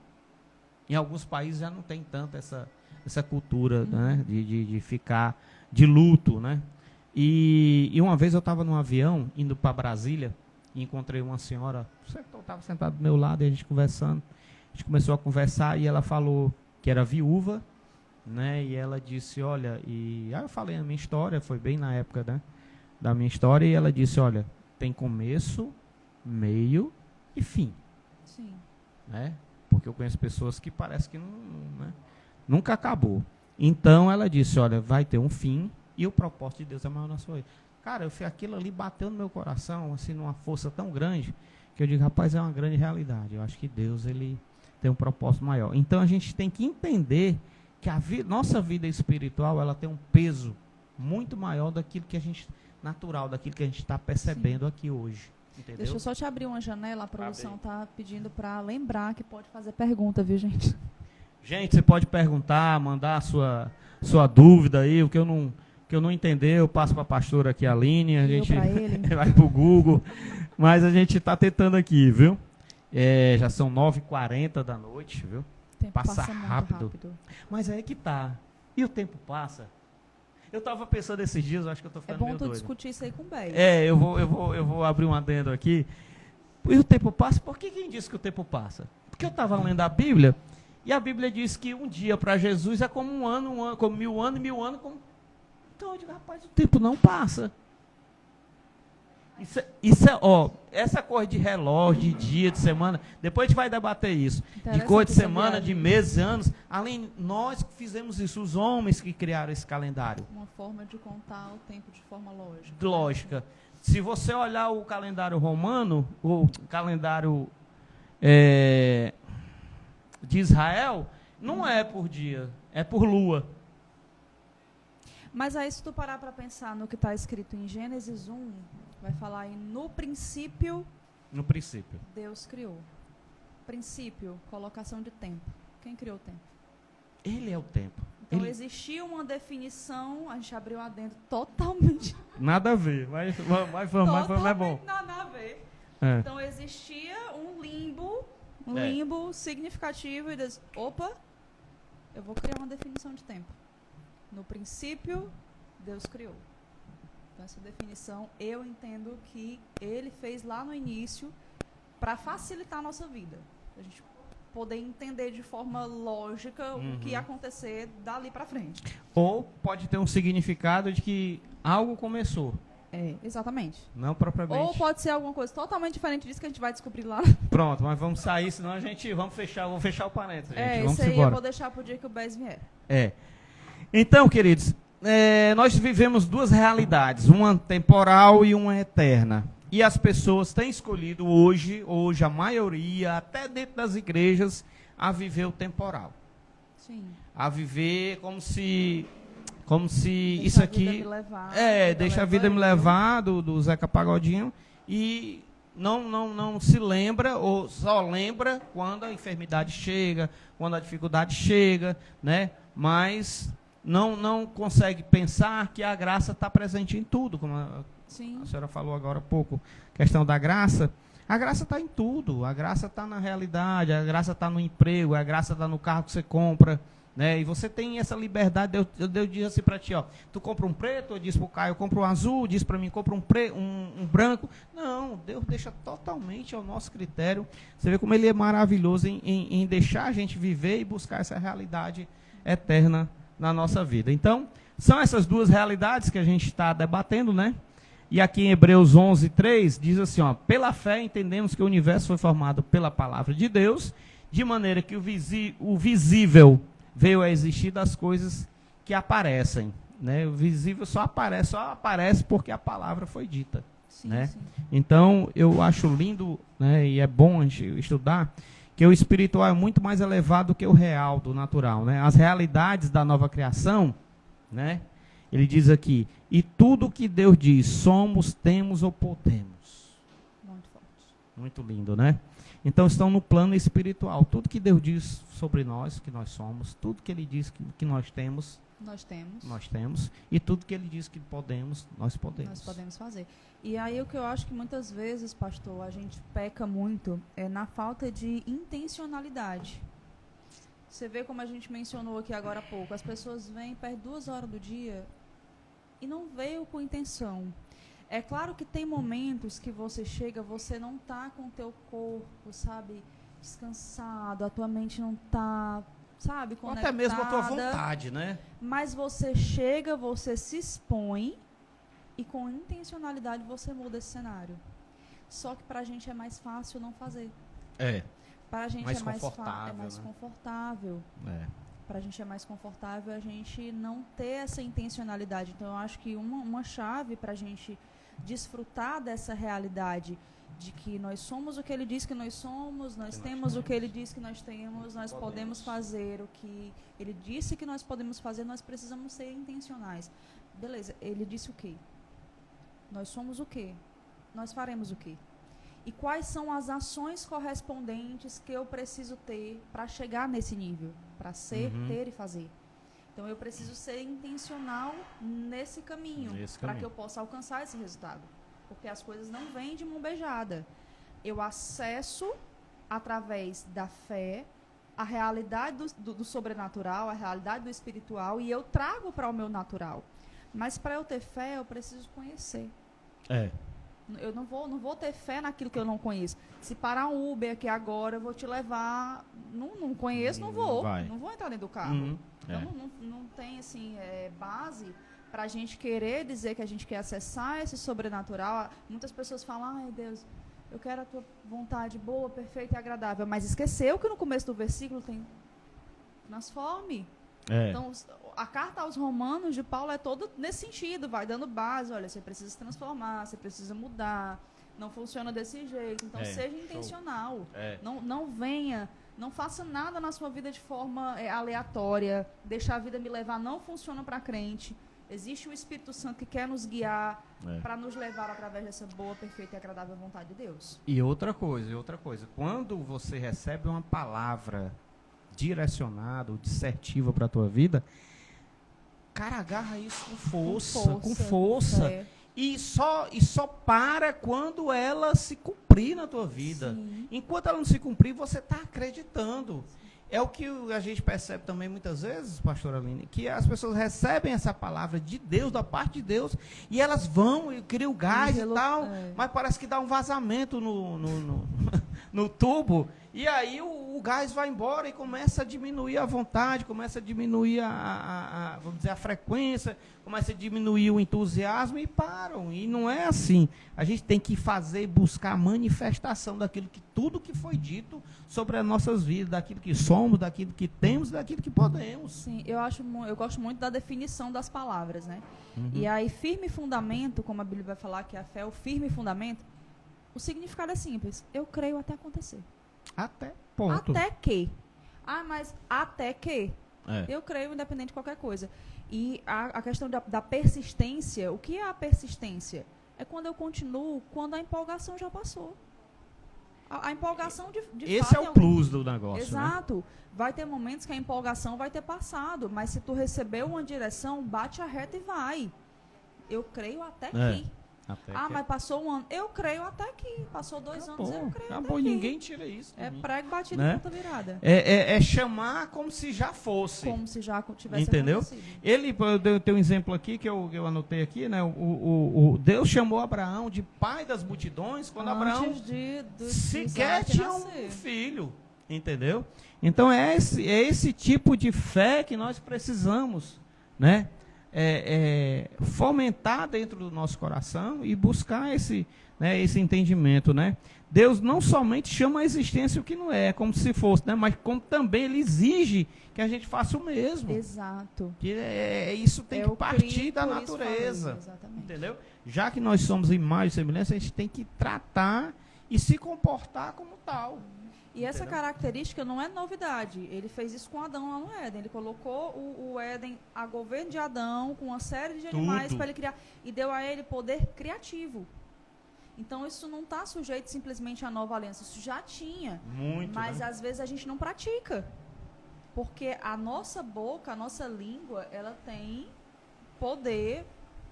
Em alguns países já não tem tanto essa cultura, né, de ficar de luto, né? E uma vez eu estava num avião indo para Brasília e encontrei uma senhora, estava sentada do meu lado e a gente conversando. A gente começou a conversar e ela falou que era viúva, né? E ela disse, olha, aí eu falei a minha história, foi bem na época, né, da minha história, e ela disse, olha, tem começo, meio e fim. Sim. Né? Porque eu conheço pessoas que parece que não, né, Nunca acabou. Então ela disse, olha, vai ter um fim e o propósito de Deus é maior na sua vida. Cara, aquilo ali bateu no meu coração, assim, numa força tão grande, que eu digo, rapaz, é uma grande realidade. Eu acho que Deus, ele tem um propósito maior. Então a gente tem que entender que nossa vida espiritual, ela tem um peso muito maior daquilo que a gente, natural, daquilo que a gente está percebendo aqui hoje. Entendeu? Deixa eu só te abrir uma janela, a produção está pedindo para lembrar que pode fazer pergunta, viu, gente? Gente, você pode perguntar, mandar a sua dúvida aí, o que eu não entender, eu passo para a pastora aqui, a Aline, a gente vai para o Google, mas a gente está tentando aqui, viu? Já são 9h40 da noite, viu? O tempo passa rápido. Mas é que tá. E o tempo passa. Eu estava pensando esses dias, acho que eu estou ficando meio doido. É bom tu discutir isso aí com o Bé. Eu vou abrir um adendo aqui. E o tempo passa, por que quem disse que o tempo passa? Porque eu estava lendo a Bíblia, e a Bíblia diz que um dia para Jesus é como um ano, como 1000 anos, e 1000 anos como... Então eu digo, rapaz, o tempo não passa. Essa coisa de relógio, de dia, de semana, depois a gente vai debater isso. De coisa de semana, de meses, anos. Além, nós que fizemos isso, os homens que criaram esse calendário. Uma forma de contar o tempo de forma lógica. Lógica. Se você olhar o calendário romano, o calendário de Israel, não é por dia, é por lua. Mas aí, se tu parar para pensar no que está escrito em Gênesis 1, vai falar aí, no princípio, Deus criou. Princípio, colocação de tempo. Quem criou o tempo? Ele é o tempo. Então, existia uma definição, a gente abriu adentro totalmente... Nada a ver, mas é bom. Nada a ver. Então, existia um limbo significativo e diz, opa, eu vou criar uma definição de tempo. No princípio, Deus criou. Então, essa definição, eu entendo que ele fez lá no início para facilitar a nossa vida. A gente poder entender de forma lógica o que ia acontecer dali para frente. Ou pode ter um significado de que algo começou. Exatamente. Não propriamente. Ou pode ser alguma coisa totalmente diferente disso que a gente vai descobrir lá. Pronto, mas vamos sair, senão a gente... Vou fechar o parênteses, gente. Vamos isso aí embora. Eu vou deixar pro dia que o Bez vier. Então, queridos, nós vivemos duas realidades, uma temporal e uma eterna. E as pessoas têm escolhido hoje a maioria, até dentro das igrejas, a viver o temporal. Sim. A viver como se Deixa isso a aqui... vida me levar, deixa a vida me levar, do Zeca Pagodinho, e não se lembra, ou só lembra quando a enfermidade chega, quando a dificuldade chega, né? Mas... Não consegue pensar que a graça está presente em tudo, como a senhora falou agora há pouco, questão da graça. A graça está em tudo, a graça está na realidade, a graça está no emprego, a graça está no carro que você compra, né? E você tem essa liberdade. Deus diz assim para ti, tu compra um preto, eu disse para o Caio, eu compro um azul, diz para mim, compra um branco. Não, Deus deixa totalmente ao nosso critério. Você vê como ele é maravilhoso em deixar a gente viver e buscar essa realidade eterna na nossa vida. Então, são essas duas realidades que a gente está debatendo, né? E aqui em Hebreus 11:3 diz assim, pela fé entendemos que o universo foi formado pela palavra de Deus, de maneira que o visível veio a existir das coisas que aparecem, né? O visível só aparece porque a palavra foi dita, né? Sim. Então, eu acho lindo, né, e é bom a gente estudar, que o espiritual é muito mais elevado do que o real, do natural, né? As realidades da nova criação, né? Ele diz aqui, e tudo que Deus diz, somos, temos ou podemos. Muito forte. Muito lindo, né? Então estão no plano espiritual. Tudo que Deus diz sobre nós, que nós somos, tudo que Ele diz que nós temos. Nós temos. E tudo que Ele diz que podemos, nós podemos. Nós podemos fazer. E aí o que eu acho que muitas vezes, pastor, a gente peca muito é na falta de intencionalidade. Você vê como a gente mencionou aqui agora há pouco, as pessoas vêm perto 2 horas do dia e não veio com intenção. É claro que tem momentos que você chega, você não está com o teu corpo, sabe, descansado, a tua mente não está, sabe, conectada. Até mesmo a tua vontade, né? Mas você chega, você se expõe e com intencionalidade você muda esse cenário. Só que para a gente é mais fácil não fazer. Para a gente mais é mais confortável. confortável. para a gente é mais confortável a gente não ter essa intencionalidade. Então, eu acho que uma chave para a gente desfrutar dessa realidade de que nós somos o que ele diz que nós somos, nós temos o que ele diz que nós temos, nós podemos fazer o que ele disse que nós podemos fazer, nós precisamos ser intencionais. Beleza, ele disse o quê? Nós somos o quê? Nós faremos o quê? E quais são as ações correspondentes que eu preciso ter para chegar nesse nível? Para ser, ter e fazer. Então, eu preciso ser intencional nesse caminho, para que eu possa alcançar esse resultado. Porque as coisas não vêm de mão beijada. Eu acesso, através da fé, a realidade do sobrenatural, a realidade do espiritual, e eu trago para o meu natural. Mas, para eu ter fé, eu preciso conhecer. Eu não vou ter fé naquilo que eu não conheço. Se parar um Uber aqui agora, eu vou te levar. Não conheço, não vou. Não vou entrar dentro do carro. Então, não tem assim, base para a gente querer dizer que a gente quer acessar esse sobrenatural. Muitas pessoas falam, ai Deus, eu quero a tua vontade boa, perfeita e agradável. Mas esqueceu que no começo do versículo tem transforme. Então, a carta aos Romanos de Paulo é toda nesse sentido, vai dando base, olha, você precisa se transformar, você precisa mudar, não funciona desse jeito, então seja intencional, não venha, não faça nada na sua vida de forma aleatória, deixar a vida me levar, não funciona para crente, existe o Espírito Santo que quer nos guiar para nos levar através dessa boa, perfeita e agradável vontade de Deus. E outra coisa, quando você recebe uma palavra direcionada, dissertiva para a tua vida, cara, agarra isso com força. E só para quando ela se cumprir na tua vida. Sim. Enquanto ela não se cumprir, você está acreditando. É o que a gente percebe também muitas vezes, pastora Aline, que as pessoas recebem essa palavra de Deus, da parte de Deus, e elas vão e criam gás e tal, mas parece que dá um vazamento no tubo, e aí o gás vai embora e começa a diminuir a vontade, começa a diminuir vamos dizer, a frequência, começa a diminuir o entusiasmo e param. E não é assim. A gente tem que buscar a manifestação daquilo que tudo que foi dito sobre as nossas vidas, daquilo que somos, daquilo que temos, daquilo que podemos. Sim, eu gosto muito da definição das palavras, né? E aí, firme fundamento, como a Bíblia vai falar que a fé é o firme fundamento, o significado é simples. Eu creio até acontecer. Até ponto. Até que. Mas até que. Eu creio independente de qualquer coisa. E a questão da persistência, o que é a persistência? É quando eu continuo, quando a empolgação já passou. A empolgação de esse fato... Esse é o plus do negócio, exato. Né? Vai ter momentos que a empolgação vai ter passado, mas se tu recebeu uma direção, bate a reta e vai. Eu creio até que. Mas passou um ano. Eu creio até que. Passou 2 anos, eu creio até que. Ninguém tira isso. Prego batido em ponta virada. É chamar como se já fosse. Como se já tivesse entendeu? Acontecido. Eu tenho um exemplo aqui que eu anotei aqui, né? O Deus chamou Abraão de pai das multidões quando Abraão sequer tinha um filho. Entendeu? Então é esse tipo de fé que nós precisamos, né? Fomentar dentro do nosso coração e buscar esse entendimento, né? Deus não somente chama a existência o que não é, como se fosse, né? Mas como também Ele exige que a gente faça o mesmo. Exato. Que isso tem que partir da natureza, entendeu? Já que nós somos imagem e semelhança, a gente tem que tratar e se comportar como tal. E essa característica não é novidade. Ele fez isso com Adão lá no Éden. Ele colocou o Éden a governo de Adão, com uma série de animais para ele criar. E deu a ele poder criativo. Então, isso não está sujeito simplesmente à nova aliança. Isso já tinha. Muito, mas, às vezes, a gente não pratica. Porque a nossa boca, a nossa língua, ela tem poder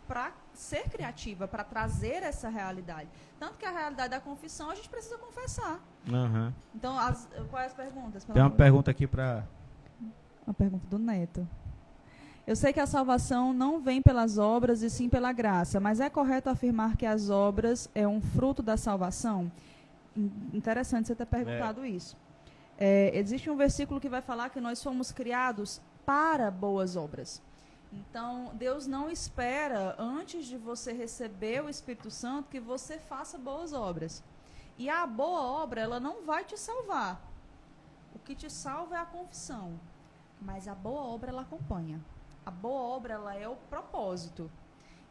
para ser criativa, para trazer essa realidade. Tanto que a realidade da confissão, a gente precisa confessar. Então, quais as perguntas? Tem uma pergunta aqui para... Uma pergunta do Neto. Eu sei que a salvação não vem pelas obras e sim pela graça, mas é correto afirmar que as obras é um fruto da salvação? Interessante você ter perguntado isso. Existe um versículo que vai falar que nós fomos criados para boas obras. Então, Deus não espera, antes de você receber o Espírito Santo, que você faça boas obras. E a boa obra, ela não vai te salvar. O que te salva é a confissão. mas a boa obra ela acompanha. A boa obra ela é o propósito.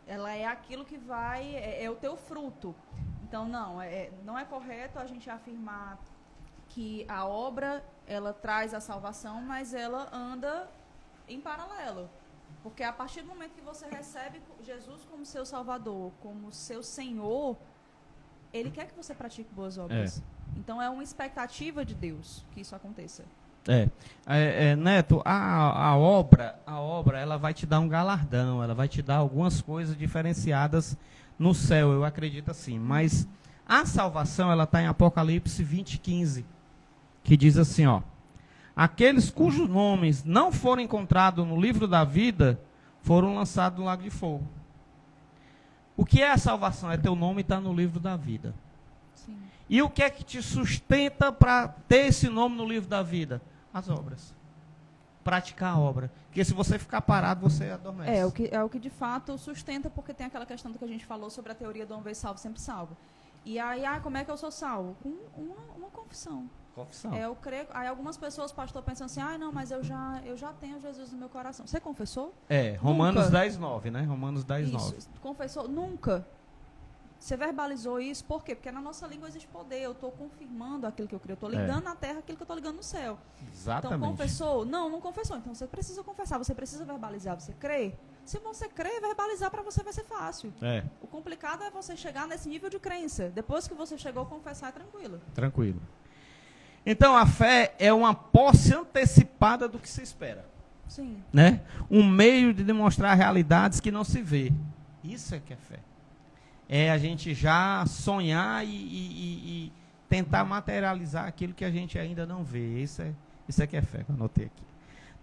Ela é aquilo que vai, é o teu fruto. Então, não é correto a gente afirmar que a obra, ela traz a salvação, mas ela anda em paralelo. Porque a partir do momento que você recebe Jesus como seu Salvador, como seu Senhor, Ele quer que você pratique boas obras. Então, é uma expectativa de Deus que isso aconteça. Neto, a obra, ela vai te dar um galardão, ela vai te dar algumas coisas diferenciadas no céu, eu acredito assim. Mas a salvação, ela está em Apocalipse 20:15, que diz assim, ó: aqueles cujos nomes não foram encontrados no livro da vida foram lançados no lago de fogo. O que é a salvação? É teu nome estar no livro da vida. Sim. E o que é que te sustenta para ter esse nome no livro da vida? As obras. Praticar a obra. Porque se você ficar parado, você adormece. É o que de fato sustenta, porque tem aquela questão do que a gente falou sobre a teoria do uma vez salvo, sempre salvo. E aí, como é que eu sou salvo? Com uma confissão. Confissão. Eu creio. Aí algumas pessoas, pastor, pensam assim, não, mas eu já tenho Jesus no meu coração. Você confessou? Romanos 10:9, né? Romanos 10:9. Isso, confessou? Nunca. Você verbalizou isso, por quê? Porque na nossa língua existe poder, eu estou confirmando aquilo que eu creio, eu estou ligando na terra aquilo que eu estou ligando no céu. Exatamente. Então, confessou? Não confessou. Então, você precisa confessar, você precisa verbalizar, você crê? Se você crê, verbalizar para você vai ser fácil. O complicado é você chegar nesse nível de crença. Depois que você chegou, confessar é tranquilo. Tranquilo. Então, a fé é uma posse antecipada do que se espera. Sim. Né? Um meio de demonstrar realidades que não se vê. Isso é que é fé. É a gente já sonhar e tentar materializar aquilo que a gente ainda não vê. Isso é que é fé, que eu anotei aqui.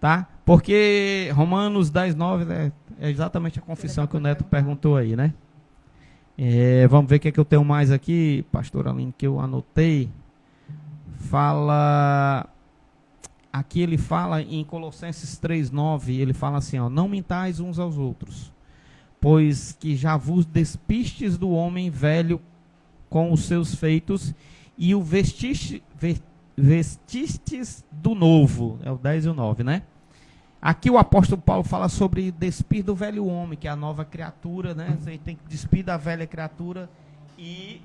Tá? Porque Romanos 10:9 é exatamente a confissão que o Neto perguntou aí, né? Vamos ver o que é que eu tenho mais aqui, pastor Aline, que eu anotei. Aqui ele fala em Colossenses 3:9, ele fala assim, ó: não mintais uns aos outros, pois que já vos despistes do homem velho com os seus feitos e o vestistes do novo. É o 10 e o 9, né? Aqui o apóstolo Paulo fala sobre despir do velho homem, que é a nova criatura, né? Você tem que despir da velha criatura e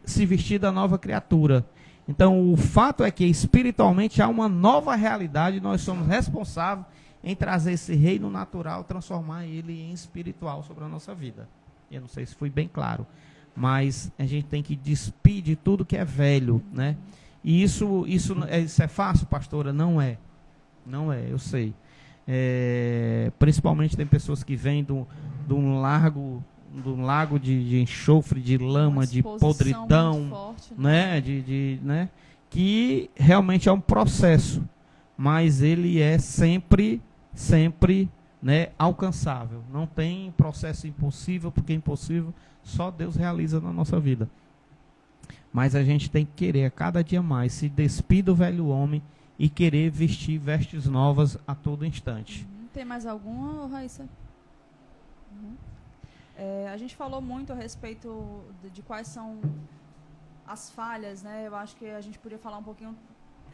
se vestir da nova criatura. Então, o fato é que espiritualmente há uma nova realidade, nós somos responsáveis em trazer esse reino natural, transformar ele em espiritual sobre a nossa vida. Eu não sei se fui bem claro, mas a gente tem que despir de tudo que é velho, né? E isso é fácil, pastora? Não é, eu sei. Principalmente tem pessoas que vêm de um lago de enxofre, de lama, de podridão, forte, né? Né? Que realmente é um processo, mas ele é sempre, né, alcançável. Não tem processo impossível, porque impossível só Deus realiza na nossa vida. Mas a gente tem que querer a cada dia mais se despir do velho homem e querer vestir vestes novas a todo instante. Tem mais alguma, Raíssa? A gente falou muito a respeito de quais são as falhas, né? Eu acho que a gente podia falar um pouquinho,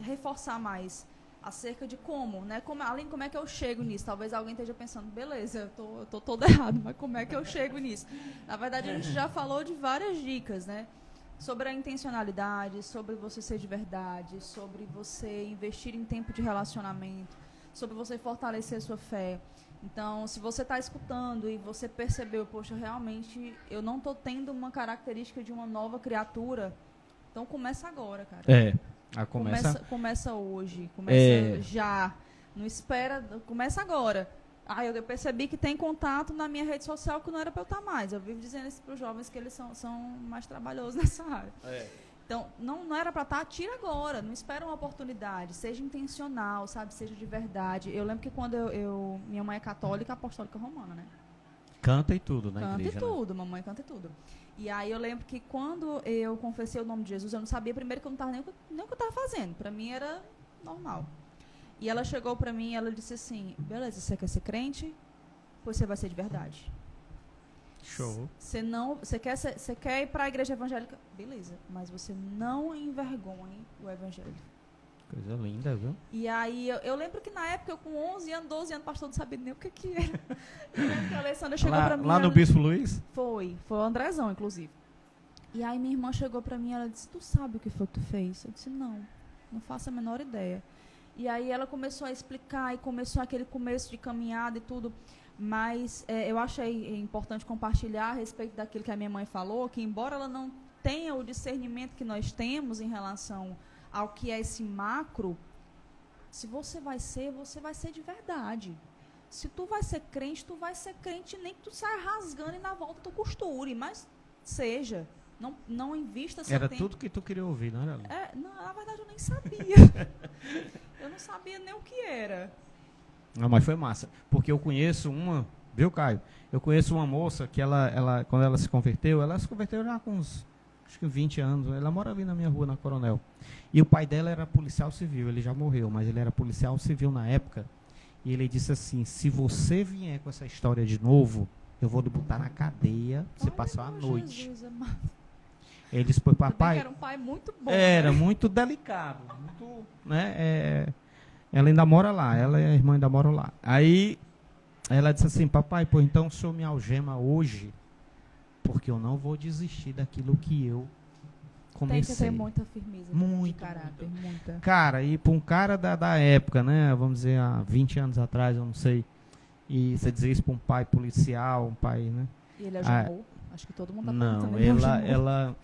reforçar mais acerca de como, né? Além de como é que eu chego nisso. Talvez alguém esteja pensando, beleza, eu tô todo errado, mas como é que eu chego nisso? Na verdade, a gente já falou de várias dicas, né? Sobre a intencionalidade, sobre você ser de verdade, sobre você investir em tempo de relacionamento, sobre você fortalecer a sua fé. Então, se você está escutando e você percebeu, poxa, realmente eu não estou tendo uma característica de uma nova criatura, então começa agora, cara. Começa hoje, começa já. Não espera, começa agora. Eu percebi que tem contato na minha rede social que não era para eu estar mais. Eu vivo dizendo isso para os jovens que eles são mais trabalhosos nessa área. Então, não era para estar, tira agora. Não espera uma oportunidade. Seja intencional, sabe? Seja de verdade. Eu lembro que quando minha mãe é católica, apostólica romana, né? Canta e tudo na igreja. Canta e tudo, né? Mamãe canta e tudo. E aí eu lembro que quando eu confessei o nome de Jesus, eu não sabia primeiro que eu não estava nem o que eu estava fazendo. Para mim era normal. E ela chegou para mim e ela disse assim, beleza, você quer ser crente? Pois você vai ser de verdade. Show. Você quer ir para a igreja evangélica? Beleza, mas você não envergonhe o evangelho. Coisa linda, viu? E aí, eu lembro que na época, eu com 11 anos, 12 anos, pastor, não sabia nem o que era. Eu lembro que a Alessandra chegou pra mim... Lá no Bispo Luiz? Foi o Andrezão, inclusive. E aí minha irmã chegou pra mim e ela disse, tu sabe o que foi que tu fez? Eu disse, não faço a menor ideia. E aí ela começou a explicar, e começou aquele começo de caminhada e tudo. Mas eu achei importante compartilhar a respeito daquilo que a minha mãe falou, que embora ela não tenha o discernimento que nós temos em relação ao que é esse macro, se você vai ser de verdade. Se tu vai ser crente, nem que tu saia rasgando e na volta tu costure, mas seja. Não invista seu Era tempo. tudo que tu queria ouvir, não era? Não, na verdade eu nem sabia. Eu não sabia nem o que era. Não, mas foi massa. Porque eu conheço viu, Caio? Eu conheço uma moça que quando ela se converteu já com uns, acho que 20 anos. Ela mora ali na minha rua, na Coronel. E o pai dela era policial civil, ele já morreu, mas ele era policial civil na época. E ele disse assim, se você vier com essa história de novo, eu vou lhe botar na cadeia, você passar a noite. Jesus, amado. Ele disse para o papai... Era um pai muito bom. Era, muito delicado. Muito, né? Ela ainda mora lá, ela e a irmã ainda moram lá. Aí, ela disse assim, papai, pô, então o senhor me algema hoje, porque eu não vou desistir daquilo que eu comecei. Tem que ter muita firmeza de caráter. Muita. Cara, e para um cara da época, né? Vamos dizer, há 20 anos atrás, eu não sei. E você dizer isso para um pai policial, um pai, né? E ele algemou? Acho que todo mundo tá não,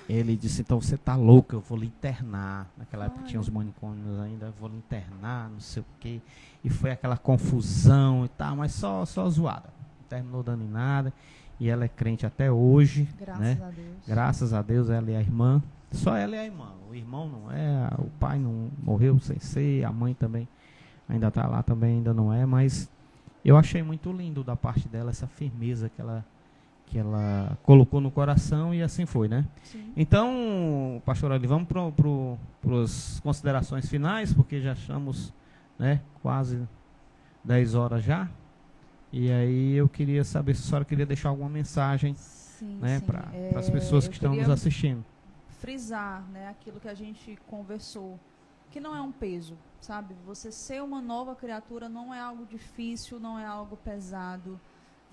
ele disse, então você tá louco, eu vou lhe internar. Naquela época tinha os manicômios ainda, eu vou lhe internar, não sei o quê. E foi aquela confusão e tal, mas só zoada. Não terminou dando em nada. E ela é crente até hoje. Graças a Deus. Graças a Deus, ela e a irmã. Só ela e a irmã. O irmão não é, o pai não morreu sem ser, a mãe também ainda está lá, também ainda não é, mas eu achei muito lindo da parte dela essa firmeza que ela colocou no coração e assim foi, né? Sim. Então, pastor Ali, vamos para as considerações finais, porque já estamos, né, quase 10 horas já. E aí eu queria saber se a senhora queria deixar alguma mensagem, né, para as pessoas que estão nos assistindo. Frisar, né, aquilo que a gente conversou, que não é um peso, sabe? Você ser uma nova criatura não é algo difícil, não é algo pesado.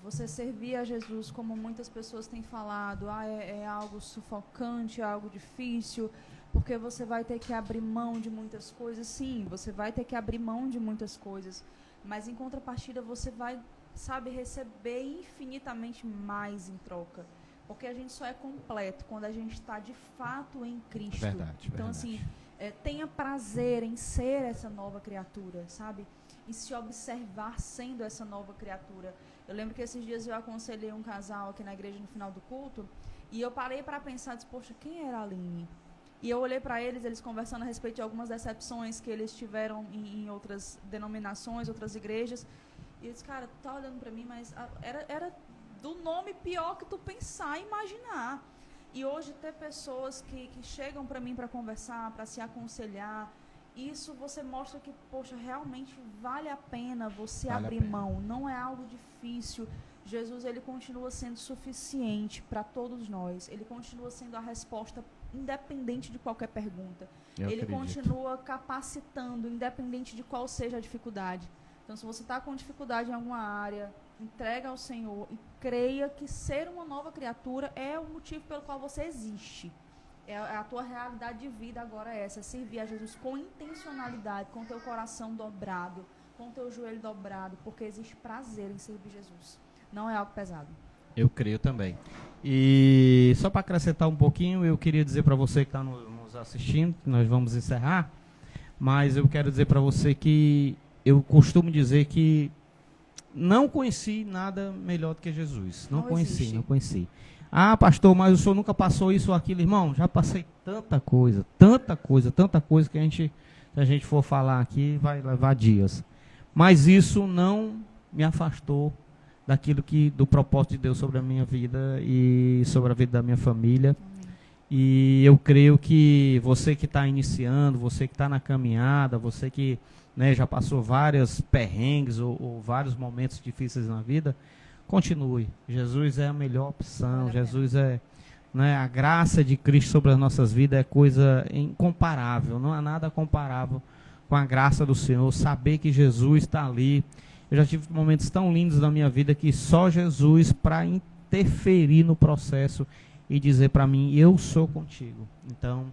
Você servir a Jesus, como muitas pessoas têm falado, é algo sufocante, é algo difícil, porque você vai ter que abrir mão de muitas coisas. Sim, você vai ter que abrir mão de muitas coisas, mas em contrapartida você vai, sabe, receber infinitamente mais em troca. Porque a gente só é completo quando a gente está de fato em Cristo. Verdade, então, assim, tenha prazer em ser essa nova criatura, sabe? E se observar sendo essa nova criatura. Eu lembro que esses dias eu aconselhei um casal aqui na igreja no final do culto, e eu parei para pensar, disse, poxa, quem era a Aline? E eu olhei para eles conversando a respeito de algumas decepções que eles tiveram em outras denominações, outras igrejas, e eu disse, cara, tu tá olhando para mim, mas era do nome pior que tu pensar e imaginar. E hoje ter pessoas que chegam para mim para conversar, para se aconselhar, isso você mostra que, poxa, realmente vale a pena você abrir mão. Não é algo difícil. Jesus, ele continua sendo suficiente para todos nós. Ele continua sendo a resposta independente de qualquer pergunta. Ele continua capacitando, independente de qual seja a dificuldade. Então, se você está com dificuldade em alguma área, entrega ao Senhor e creia que ser uma nova criatura é o motivo pelo qual você existe. A tua realidade de vida agora é essa, servir a Jesus com intencionalidade, com teu coração dobrado, com teu joelho dobrado, porque existe prazer em servir Jesus. Não é algo pesado. Eu creio também. E só para acrescentar um pouquinho, eu queria dizer para você que está nos assistindo, que nós vamos encerrar, mas eu quero dizer para você que eu costumo dizer que não conheci nada melhor do que Jesus. Não conheci. Ah, pastor, mas o senhor nunca passou isso ou aquilo. Irmão, já passei tanta coisa que se a gente for falar aqui, vai levar dias. Mas isso não me afastou do propósito de Deus sobre a minha vida e sobre a vida da minha família. E eu creio que você que está iniciando, você que está na caminhada, você que, né, já passou vários perrengues ou vários momentos difíceis na vida, continue. Jesus é a melhor opção. Jesus né? A graça de Cristo sobre as nossas vidas é coisa incomparável, não há nada comparável com a graça do Senhor, saber que Jesus está ali. Eu já tive momentos tão lindos na minha vida que só Jesus para interferir no processo e dizer para mim, eu sou contigo. Então,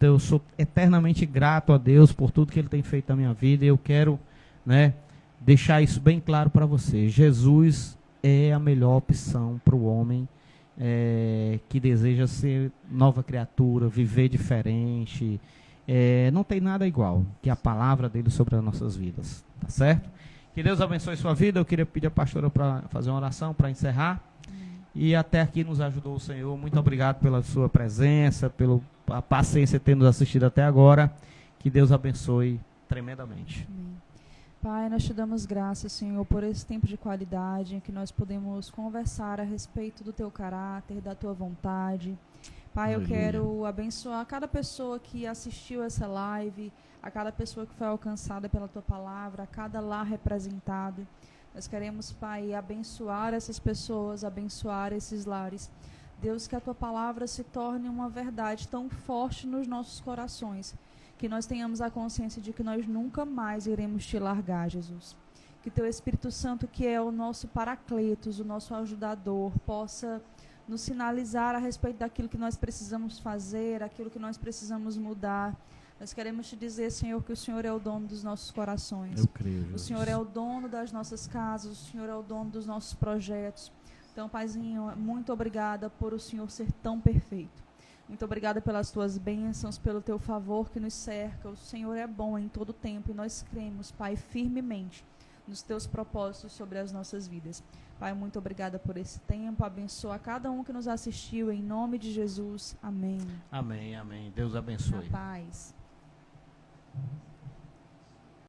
eu sou eternamente grato a Deus por tudo que Ele tem feito na minha vida, e eu quero, né, deixar isso bem claro para você. Jesus é a melhor opção para o homem que deseja ser nova criatura, viver diferente. Não tem nada igual que a palavra dele sobre as nossas vidas, tá certo? Que Deus abençoe sua vida. Eu queria pedir a pastora para fazer uma oração para encerrar. E até aqui nos ajudou o Senhor. Muito obrigado pela sua presença, pela paciência de ter nos assistido até agora. Que Deus abençoe tremendamente. Amém. Pai, nós te damos graças, Senhor, por esse tempo de qualidade em que nós podemos conversar a respeito do teu caráter, da tua vontade. Pai, eu quero abençoar cada pessoa que assistiu essa live, a cada pessoa que foi alcançada pela tua palavra, a cada lar representado. Nós queremos, Pai, abençoar essas pessoas, abençoar esses lares. Deus, que a tua palavra se torne uma verdade tão forte nos nossos corações, que nós tenhamos a consciência de que nós nunca mais iremos te largar, Jesus. Que teu Espírito Santo, que é o nosso paracletos, o nosso ajudador, possa nos sinalizar a respeito daquilo que nós precisamos fazer, aquilo que nós precisamos mudar. Nós queremos te dizer, Senhor, que o Senhor é o dono dos nossos corações. Eu creio, Jesus. O Senhor é o dono das nossas casas, o Senhor é o dono dos nossos projetos. Então, Paizinho, muito obrigada por o Senhor ser tão perfeito. Muito obrigada pelas tuas bênçãos, pelo teu favor que nos cerca. O Senhor é bom em todo tempo e nós cremos, Pai, firmemente nos teus propósitos sobre as nossas vidas. Pai, muito obrigada por esse tempo. Abençoa cada um que nos assistiu, em nome de Jesus. Amém. Amém, amém. Deus abençoe. Na paz.